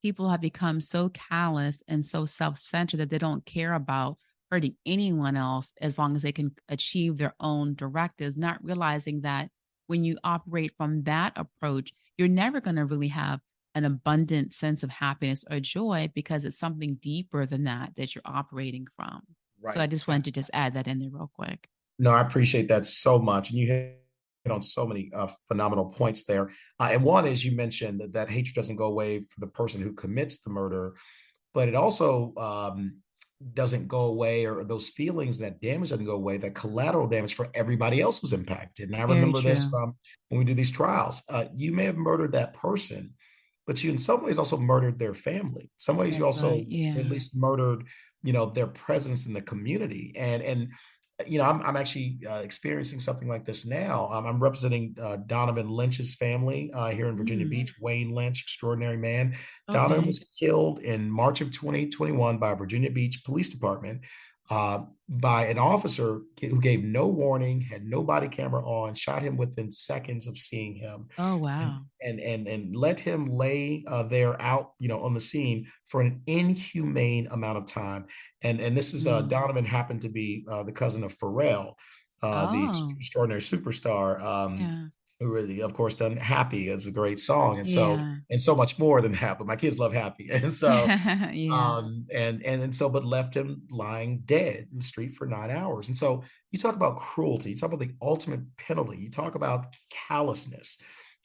people have become so callous and so self-centered that they don't care about hurting anyone else as long as they can achieve their own directives, not realizing that when you operate from that approach, you're never going to really have an abundant sense of happiness or joy, because it's something deeper than that you're operating from. So I right. just wanted to just add that in there real quick. No, I appreciate that so much, and you hit on so many phenomenal points there. And one is, you mentioned that hatred doesn't go away for the person who commits the murder, but it also doesn't go away, or those feelings, that damage doesn't go away, that collateral damage for everybody else who's impacted. And I Very remember this true. from when we do these trials. You may have murdered that person, but you in some ways also murdered their family. In some ways you That's also right. at Yeah. least murdered, their presence in the community. And I'm actually experiencing something like this now. I'm representing Donovan Lynch's family here in Virginia Mm, Beach. Wayne Lynch, extraordinary man. Donovan okay. was killed in March of 2021 by Virginia Beach Police Department, by an officer who gave no warning, had no body camera on, shot him within seconds of seeing him, Oh, and wow. let him lay there out, on the scene for an inhumane amount of time. And this is Mm. Donovan happened to be the cousin of Pharrell, the Oh, extraordinary superstar, yeah. who really, of course, done "Happy" is a great song, Yeah. and so much more than that. But my kids love "Happy," and so Yeah. but left him lying dead in the street for 9 hours. And so you talk about cruelty, you talk about the ultimate penalty, you talk about callousness.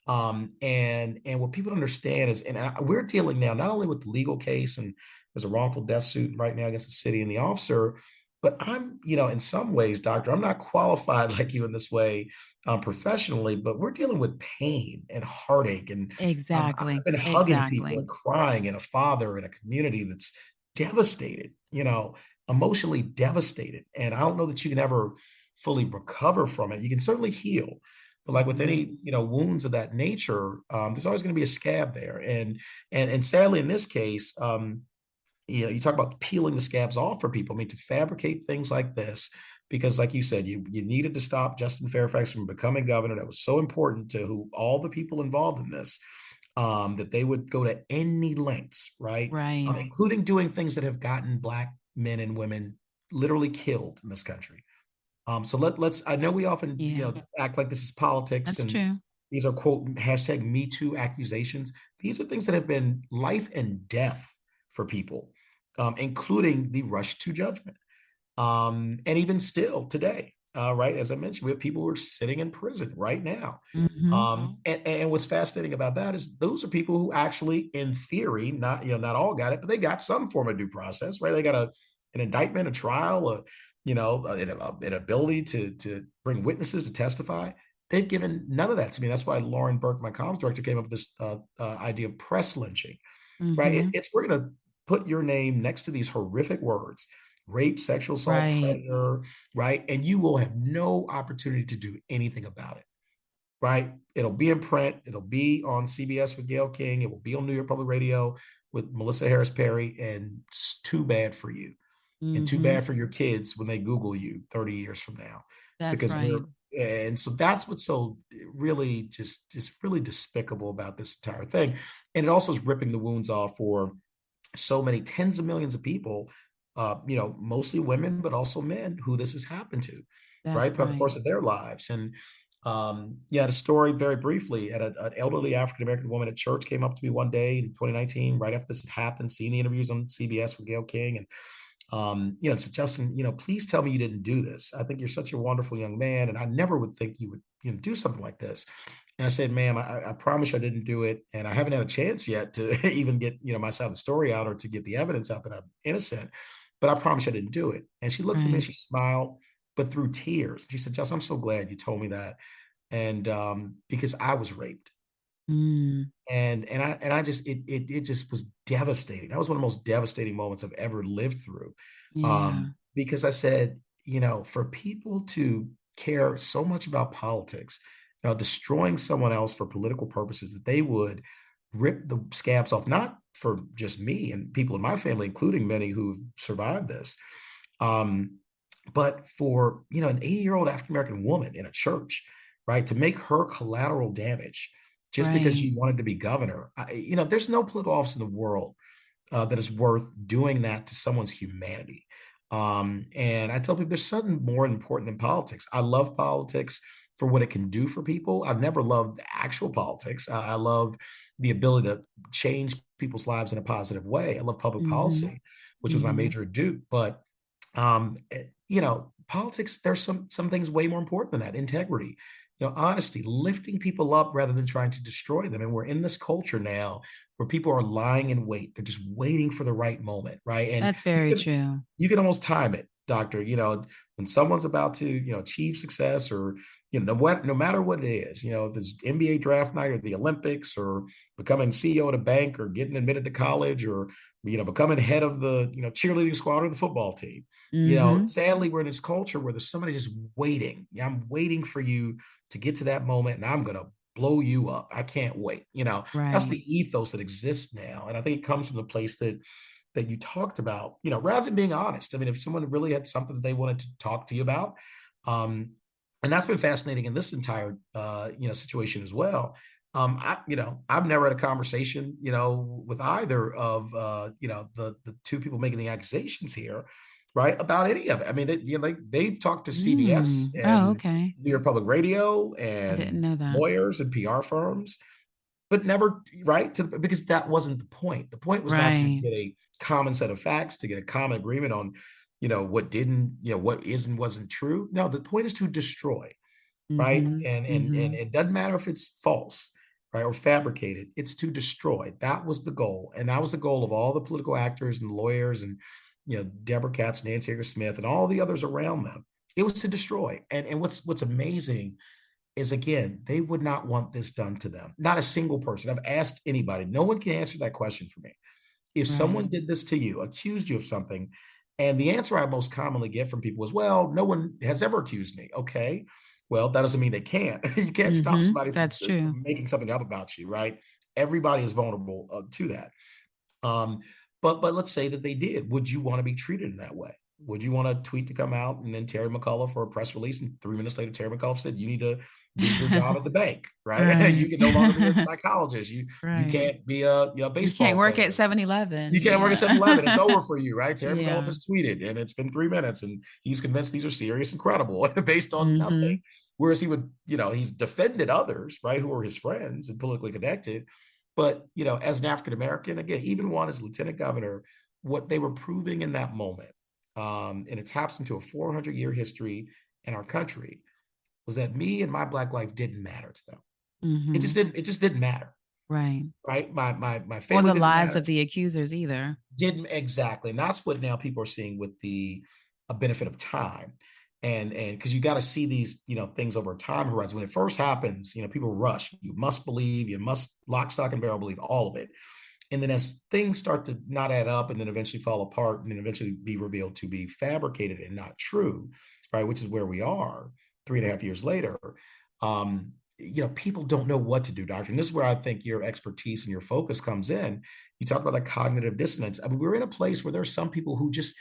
And what people understand is, we're dealing now not only with the legal case, and there's a wrongful death suit right now against the city and the officer, but I'm, in some ways, doctor, I'm not qualified like you in this way professionally, but we're dealing with pain and heartache. And I've Exactly. been hugging people Exactly. and crying, and a father in a community that's devastated, emotionally devastated. And I don't know that you can ever fully recover from it. You can certainly heal. But like with Mhm. any, wounds of that nature, there's always going to be a scab there. And sadly, in this case, you talk about peeling the scabs off for people. I mean, to fabricate things like this, because like you said, you needed to stop Justin Fairfax from becoming governor. That was so important to all the people involved in this, that they would go to any lengths, right? Right. Including doing things that have gotten Black men and women literally killed in this country. So let's. I know we often, Yeah. act like this is politics, That's and true. these are quote hashtag Me Too accusations. These are things that have been life and death for people, including the rush to judgment. And even still today, right? As I mentioned, we have people who are sitting in prison right now. Mhm. And what's fascinating about that is those are people who actually, in theory, not all got it, but they got some form of due process, right? They got an indictment, a trial, an ability to bring witnesses to testify. They've given none of that to me. That's why Lauren Burke, my comms director, came up with this idea of press lynching, right? Mhm. It's we're going to put your name next to these horrific words: rape, sexual assault, Right. predator, right? And you will have no opportunity to do anything about it, right? It'll be in print. It'll be on CBS with Gayle King. It will be on New York Public Radio with Melissa Harris Perry. And it's too bad for you, and too Mhm. bad for your kids when they Google you 30 years from now, That's because right. and so that's what's so really just really despicable about this entire thing. And it also is ripping the wounds off for so many tens of millions of people, mostly women, but also men who this has happened to, That's right, throughout the right. course of their lives. And yeah, the story very briefly, an elderly African American woman at church came up to me one day in 2019, right after this had happened, seeing the interviews on CBS with Gayle King, and said, Justin, please tell me you didn't do this. I think you're such a wonderful young man, and I never would think you would, do something like this. And I said, ma'am, I promise I didn't do it. And I haven't had a chance yet to even get, my side of the story out or to get the evidence out that I'm innocent, but I promise I didn't do it. And she looked at me and Right. she smiled, but through tears. She said, Justin, I'm so glad you told me that. And because I was raped. Mm. And I just it just was devastating. That was one of the most devastating moments I've ever lived through. Yeah. Because I said, for people to care so much about politics, destroying someone else for political purposes, that they would rip the scabs off, not for just me and people in my family, including many who've survived this, um, but for an 80-year-old African American woman in a church, right, to make her collateral damage just because Right. you wanted to be governor. There's no political office in the world that is worth doing that to someone's humanity. And I tell people there's something more important than politics. I love politics for what it can do for people. I've never loved actual politics. I love the ability to change people's lives in a positive way. I love public Mhm. policy, which was my Mhm. major at Duke. But politics, there's some things way more important than that. Integrity, honesty, lifting people up rather than trying to destroy them. And we're in this culture now where people are lying in wait. They're just waiting for the right moment, right? And That's very true. you can almost time it, doctor. When someone's about to, achieve success, or no matter what it is, if it's NBA draft night or the Olympics or becoming CEO at a bank or getting admitted to college or becoming head of the cheerleading squad or the football team. Mhm. Sadly, we're in this culture where there's somebody just waiting. Yeah, I'm waiting for you to get to that moment, and I'm gonna blow you up. I can't wait. That's Right. the ethos that exists now, and I think it comes from the place that you talked about, rather than being honest. I mean, if someone really had something that they wanted to talk to you about, um, and that's been fascinating in this entire, situation as well. I've never had a conversation, with either of, the two people making the accusations here, right, about any of it. I mean, they talked to CBS Mm. Oh, and okay. New York Public Radio I didn't and know that. lawyers and PR firms, but never right because that wasn't the point. The point was not to Right. get a common set of facts, to get a common agreement on, what didn't, what is and wasn't true. No, the point is to destroy, right? Mhm. And Mhm. it doesn't matter if it's false, right, or fabricated. It's to destroy. That was the goal, and that was the goal of all the political actors and lawyers and Deborah Katz, Nancy Hager Smith, and all the others around them. It was to destroy. And what's amazing is, again, they would not want this done to them. Not a single person. I've asked anybody. No one can answer that question for me. If someone Right. did this to you, accused you of something, And the answer I most commonly get from people is, well, no one has ever accused me. Okay. Well, that doesn't mean they can't. You can't stop somebody That's true. from making something up about you, right? Everybody is vulnerable to that. Um, but let's say that they did. Would you want to be treated in that way? Would you want a tweet to come out and then Terry McCullough for a press release, and 3 minutes later Terry McCullough said you need to lose your job at the bank, right? Right. You can no longer be a psychologist. You Right. can't be a You can't baseball work at player. 7-Eleven. You can't work at Yeah. 7-Eleven. It's over for you, right? Terry McCullough Yeah. has tweeted, and it's been 3 minutes, and he's convinced these are serious and credible based on nothing. Hmm. Whereas he would, he's defended others, right, who are his friends and politically connected. But, as an African American, again, even one as lieutenant governor, what they were proving in that moment, and it taps into a 400-year history in our country, was that me and my Black life didn't matter to them. It Hmm. just didn't. It just didn't matter, Right. right? My Or family the didn't lives matter. of the accusers either. Didn't exactly. And that's what now people are seeing with the a benefit of time. And because you got to see these, things over a time horizon. When it first happens, people rush. You must believe, you must lock, stock, and barrel believe all of it. And then as things start to not add up and then eventually fall apart and then eventually be revealed to be fabricated and not true, right? Which is where we are 3.5 years later. People don't know what to do, doctor. And this is where I think your expertise and your focus comes in. You talk about that cognitive dissonance. I mean, we're in a place where there are some people who just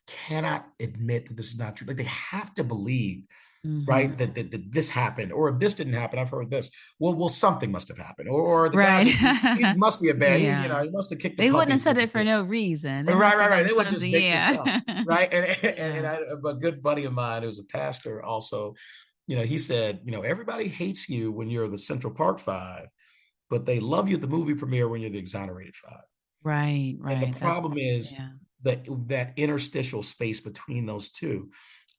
cannot admit that this is not true. Like they have to believe, Hmm. right, that this happened, or if this didn't happen, I've heard this. Well, something must have happened, or the guy Right. just he must be a bad, Yeah. he must have kicked the They wouldn't have puppies said with the it for kid. no reason. They Right, must right, have right. done They would just something. make this Yeah. up, right? Yeah. A good buddy of mine who's a pastor also, he said, everybody hates you when you're the Central Park Five, but they love you at the movie premiere when you're the exonerated Five. Right. And the Right. problem is Yeah. that interstitial space between those two.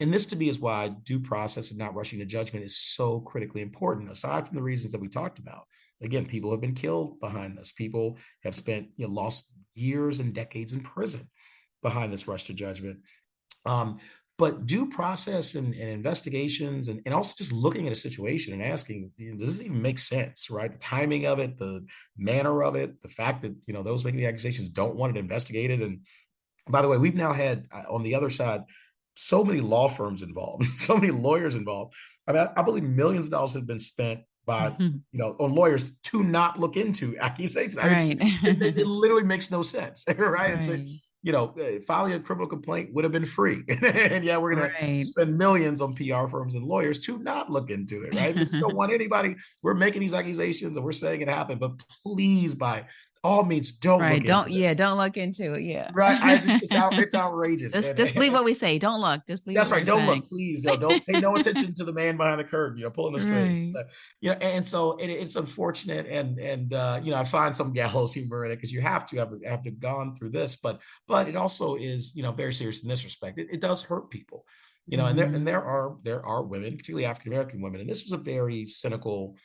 And this to me is why due process and not rushing to judgment is so critically important, aside from the reasons that we talked about. Again, people have been killed behind this. People have spent, lost years and decades in prison behind this rush to judgment. Um, but due process and investigations and also just looking at a situation and asking, does this even make sense, right? The timing of it, the manner of it, the fact that, those making the accusations don't want it investigated. And by the way, we've now had on the other side so many law firms involved, so many lawyers involved. I mean, I believe millions of dollars have been spent by Mhm. on lawyers to not look into accusations. I mean, Right. it literally makes no sense, right? It's like, Right. filing a criminal complaint would have been free, and yeah, we're gonna Right. spend millions on PR firms and lawyers to not look into it, right? Because we don't want anybody. We're making these accusations and we're saying it happened, but please, by all means, don't Right. look into Yeah, this. don't look into it. Yeah. Right. It's outrageous. Just believe what we say. Don't look. Just believe That's what right. we're Don't saying. look, please. Don't pay no attention to the man behind the curtain, pulling the strings. Right. So, and so it's unfortunate. And I find some gallows humor in it because you have to have gone through this, but it also is, very serious in this respect. It does hurt people, and Hmm. there are women, particularly African American women. And this was a very cynical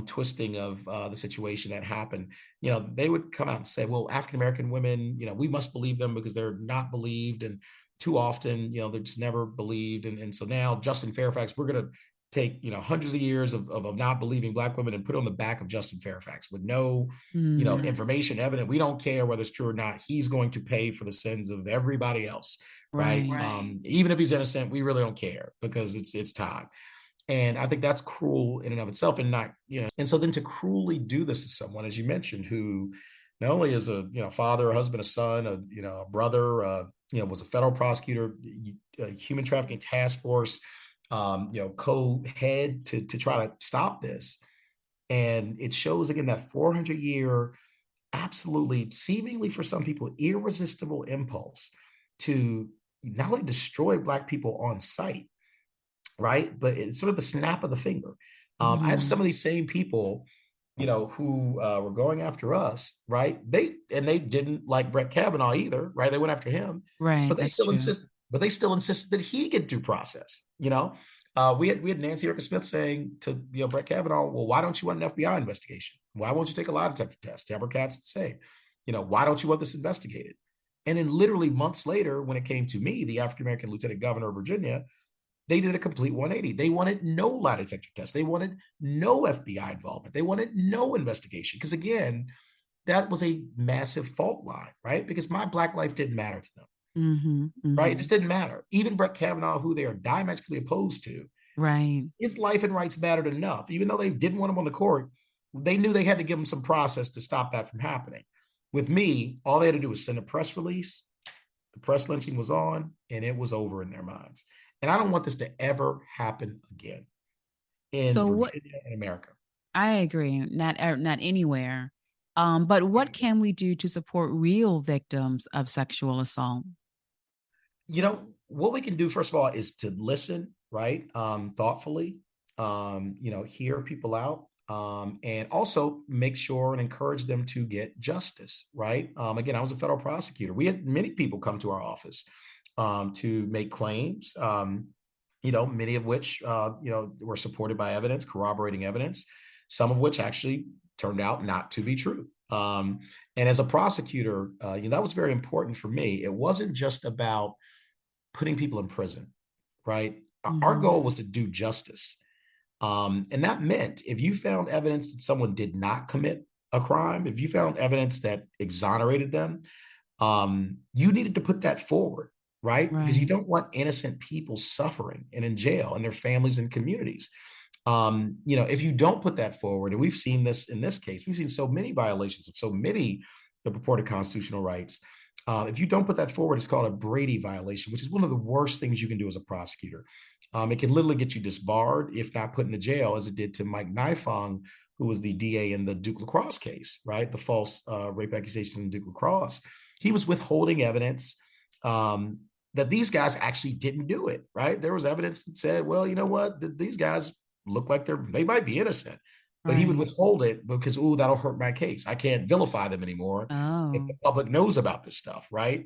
twisting of the situation that happened. They would come out and say, well, African American women, we must believe them because they're not believed. And too often, they're just never believed. And so now Justin Fairfax, we're going to take, hundreds of years of not believing Black women and put it on the back of Justin Fairfax with no, Hmm. information evident. We don't care whether it's true or not. He's going to pay for the sins of everybody else. Right. Right. Even if he's innocent, we really don't care because it's time. And I think that's cruel in and of itself, and not, and so then to cruelly do this to someone, as you mentioned, who not only is a, father, a husband, a son, a brother, was a federal prosecutor, a human trafficking task force, co-head to try to stop this. And it shows again that 400-year, absolutely, seemingly for some people, irresistible impulse to not only destroy Black people on sight, right? But it's sort of the snap of the finger. I have Hmm. some of these same people, who were going after us, right? They didn't like Brett Kavanaugh either, right? They went after him, Right. but they That's still true. insist, but they still insisted that he get due process. We had Nancy Erka Smith saying to Brett Kavanaugh, well, why don't you want an FBI investigation? Why won't you take a lie detector test? Deborah Katz the same. Why don't you want this investigated? And then literally months later, when it came to me, the African American Lieutenant Governor of Virginia, they did a complete 180. They wanted no lie detector test. They wanted no FBI involvement. They wanted no investigation. Because again, that was a massive fault line, right? Because my Black life didn't matter to them. Mm-hmm. right? It Mm-hmm. just didn't matter. Even Brett Kavanaugh, who they are diametrically opposed to, Right. his life and rights mattered enough. Even though they didn't want him on the court, they knew they had to give him some process to stop that from happening. With me, all they had to do was send a press release. The press lynching was on, and it was over in their minds. And I don't want this to ever happen again in So what Virginia and America. I agree, not anywhere. But what can we do to support real victims of sexual assault? What we can do, first of all, is to listen, right? Thoughtfully, hear people out, and also make sure and encourage them to get justice, right? Again, I was a federal prosecutor. We had many people come to our office to make claims, many of which, were supported by evidence, corroborating evidence, some of which actually turned out not to be true. And as a prosecutor, that was very important for me. It wasn't just about putting people in prison, right? Our Mm-hmm. goal was to do justice. And that meant if you found evidence that someone did not commit a crime, if you found evidence that exonerated them, you needed to put that forward, right? Because you Right. don't want innocent people suffering and in jail and their families and communities. If you don't put that forward, and we've seen this in this case, we've seen so many violations of so many the purported constitutional rights. If you don't put that forward, it's called a Brady violation, which is one of the worst things you can do as a prosecutor. It can literally get you disbarred, if not put into jail, as it did to Mike Nifong, who was the DA in the Duke Lacrosse case, right? The false rape accusations in Duke Lacrosse. He was withholding evidence that these guys actually didn't do it, right? There was evidence that said, well, you know what? These guys look like they might be innocent, but he would Right. withhold it because, ooh, that'll hurt my case. I can't vilify them anymore if the Oh. public knows about this stuff, right?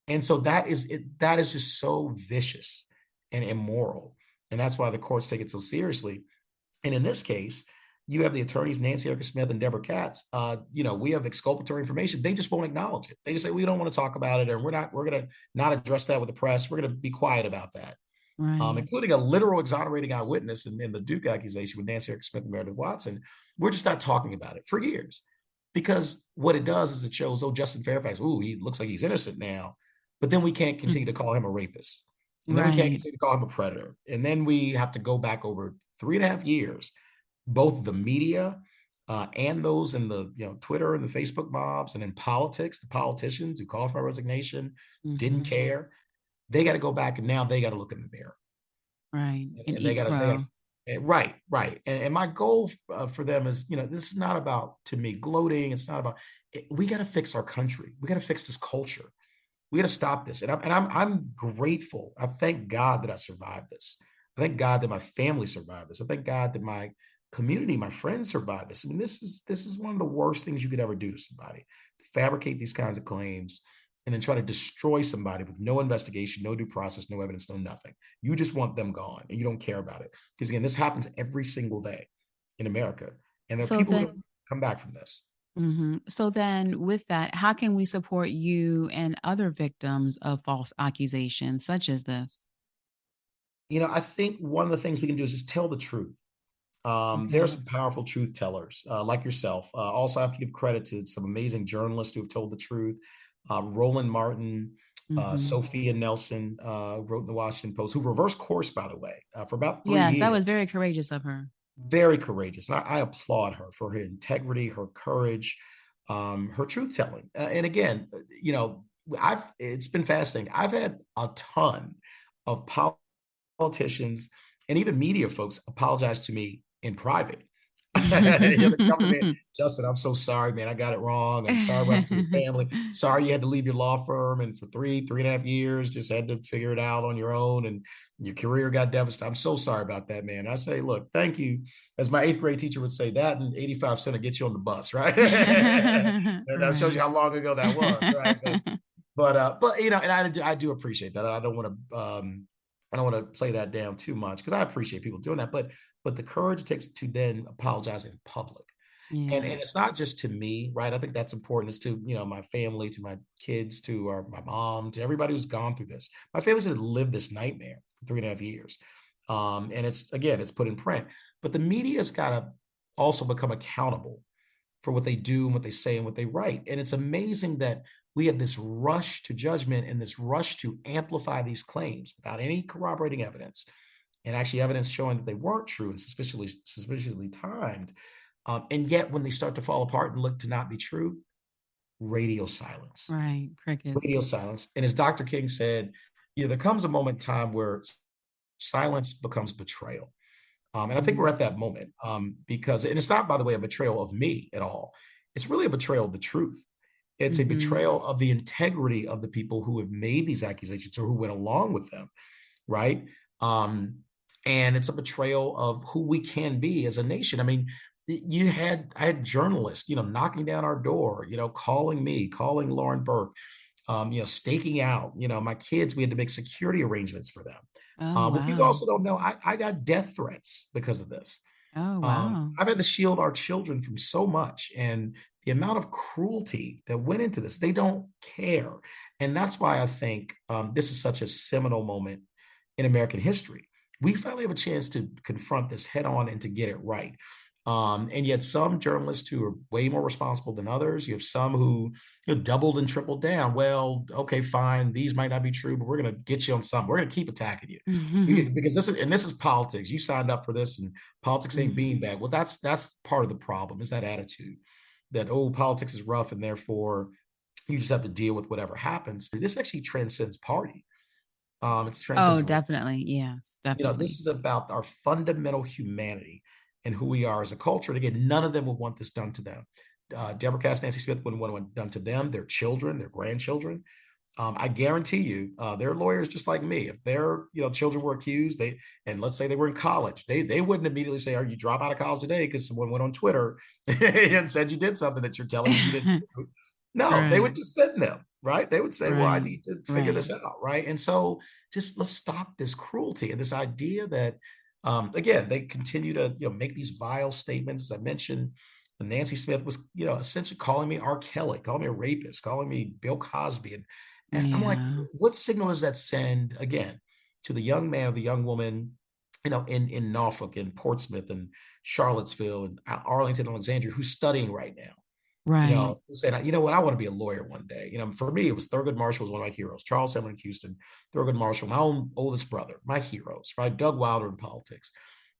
And so that is it. That is just so vicious and immoral, and that's why the courts take it so seriously. And in this case, you have the attorneys Nancy Erica Smith and Deborah Katz. We have exculpatory information. They just won't acknowledge it. They just say we don't want to talk about it, or we're going to not address that with the press. We're going to be quiet about that, Right. including a literal exonerating eyewitness in the Duke accusation with Nancy Erica Smith and Meredith Watson. We're just not talking about it for years, because what it does is it shows, oh, Justin Fairfax, ooh, he looks like he's innocent now, but then we can't continue to call him a rapist, and then we can't Right. continue to call him a predator, and then we have to go back over 3.5 years. Both the media and those in the Twitter and the Facebook mobs, and in politics, the politicians who called for my resignation didn't Mm-hmm. care. They got to go back, and now they got to look in the mirror, Right. And and they eat got to they got crow. to right. And my goal for them is, this is not about, to me, gloating. It's not about. We got to fix our country. We got to fix this culture. We got to stop this. And I'm grateful. I thank God that I survived this. I thank God that my family survived this. I thank God that my community, my friends survived this. I mean, this is one of the worst things you could ever do to somebody, to fabricate these kinds of claims and then try to destroy somebody with no investigation, no due process, no evidence, no nothing. You just want them gone, and you don't care about it. Because again, this happens every single day in America. And there are So people who then don't come back from this. So then with that, how can we support you and other victims of false accusations such as this? I think one of the things we can do is just tell the truth. There are Okay. some powerful truth tellers like yourself. Also, I have to give credit to some amazing journalists who have told the truth. Roland Martin, Mhm. Sophia Nelson wrote in the Washington Post, who reversed course, by the way, for about three Yes, that was years. very courageous of her. Very courageous. And I applaud her for her integrity, her courage, her truth telling. And again, it's been fascinating. I've had a ton of politicians and even media folks apologize to me in private. They come to me, Justin, I'm so sorry, man. I got it wrong. I'm sorry what happened to your family. Sorry you had to leave your law firm and for 3.5 years, just had to figure it out on your own, and your career got devastated. I'm so sorry about that, man. I say, look, thank you. As my eighth grade teacher would say, that and 85 cents will get you on the bus, right? And that shows you Right. how long ago that was, right? But and I do appreciate that. I don't want to play that down too much, because I appreciate people doing that. But the courage it takes to then apologize in public, and Yeah. it's not just to me, right? I think that's important. It's to my family, to my kids, to my mom, to everybody who's gone through this. My family's had lived this nightmare for 3.5 years, and it's put in print. But the media's got to also become accountable for what they do and what they say and what they write. And it's amazing that we had this rush to judgment and this rush to amplify these claims without any corroborating evidence, and actually evidence showing that they weren't true and suspiciously timed. And yet, when they start to fall apart and look to not be true, radio silence, Right. radio Crickets. silence. And as Dr. King said, there comes a moment in time where silence becomes betrayal. And I think we're Mm, at that moment because, and it's not, by the way, a betrayal of me at all. It's really a betrayal of the truth. It's a mhm. betrayal of the integrity of the people who have made these accusations or who went along with them, right? Um, and it's a betrayal of who we can be as a nation. I mean, I had journalists, knocking down our door, calling me, calling Lauren Burke, staking out, my kids, we had to make security arrangements for them. Oh, But people wow. also don't know I got death threats because of this. Oh, wow. I've had to shield our children from so much, and the amount of cruelty that went into this, they don't care. And that's why I think this is such a seminal moment in American history. We finally have a chance to confront this head on and to get it right. And yet, some journalists who are way more responsible than others, you have some who doubled and tripled down. Well, okay, fine, these might not be true, but we're going to get you on something. We're going to keep attacking you because this is politics. You signed up for this, and politics ain't Mhm. beanbag. Well, that's part of the problem is that attitude that politics is rough, and therefore you just have to deal with whatever happens. This actually transcends party. It Oh, transcends. definitely. Yes, This definitely. is about our fundamental humanity and who we are as a culture. And again, none of them would want this done to them. Deborah Cass, Nancy Smith wouldn't want it done to them, their children, their grandchildren. I guarantee you, they're lawyers just like me. If their children were accused, and let's say they were in college, they wouldn't immediately say, "Are you drop out of college today?" Because someone went on Twitter and said you did something that you're telling me you didn't do. No, they would Right. defend them, right? They would say, "Well, I Right. need to figure Right. this out," right? And so, just let's stop this cruelty and this idea that, again, they continue to make these vile statements. As I mentioned, Nancy Smith was essentially calling me R. Kelly, calling me a rapist, calling me Bill Cosby, and I'm like, Yeah. what signal does that send again to the young man or the young woman, in Norfolk, in Portsmouth, and Charlottesville, and Arlington, Alexandria, who's studying right now? Right. Who said, you know what, I want to be a lawyer one day. For me, it was Thurgood Marshall was one of my heroes. Charles Sumner in Houston, Thurgood Marshall, my own oldest brother, my heroes, right? Doug Wilder in politics.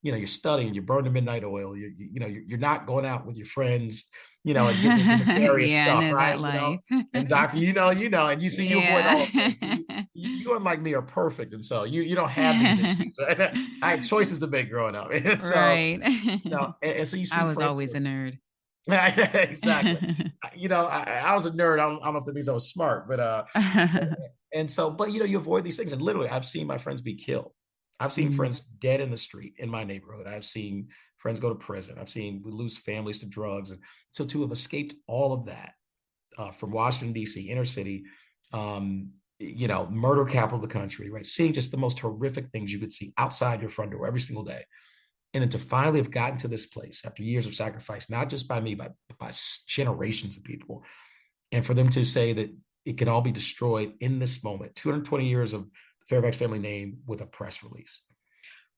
You're studying, you burn the midnight oil, you're not going out with your friends, and getting into nefarious Yeah, I stuff, know that right? life. And doctor, and you see you avoid all Yeah. those things. You unlike me are perfect, and so you don't have these issues. Right? I had choices to make growing up, and so Right. and so you I see was friends. always a nerd. Exactly. I was a nerd. I don't know if that means I was smart, but and so, but you avoid these things. And literally, I've seen my friends be killed. I've seen Mm, friends dead in the street in my neighborhood. I've seen friends go to prison. I've seen we lose families to drugs. And so to have escaped all of that from Washington, D.C., inner city, murder capital of the country, right? Seeing just the most horrific things you could see outside your front door every single day. And then to finally have gotten to this place after years of sacrifice, not just by me, but by generations of people, and for them to say that it can all be destroyed in this moment, 220 years of the Fairfax family name with a press release.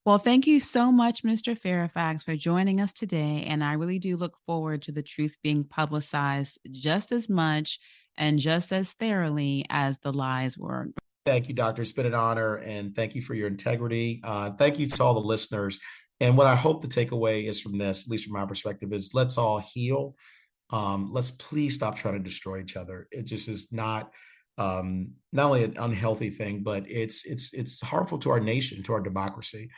Well, thank you so much, Mr. Fairfax, for joining us today. And I really do look forward to the truth being publicized just as much and just as thoroughly as the lies were. Thank you, Doctor. It's been an honor, and thank you for your integrity. Thank you to all the listeners. And what I hope the takeaway is from this, at least from my perspective, is let's all heal. Let's please stop trying to destroy each other. It just is not only an unhealthy thing, but it's harmful to our nation, to our democracy.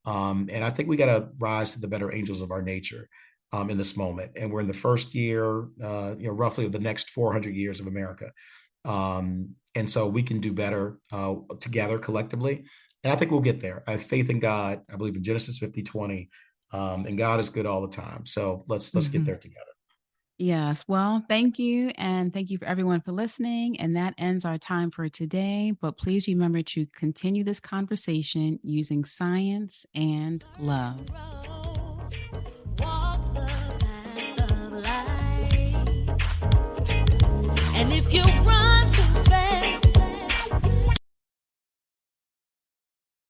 And I think we got to rise to the better angels of our nature in this moment. And we're in the first year, roughly of the next 400 years of America. And so we can do better together collectively. And I think we'll get there. I have faith in God. I believe in Genesis 50:20, and God is good all the time. So let's get Mhm. there together. Yes. Well, thank you. And thank you for everyone for listening. And that ends our time for today. But please remember to continue this conversation using science and love.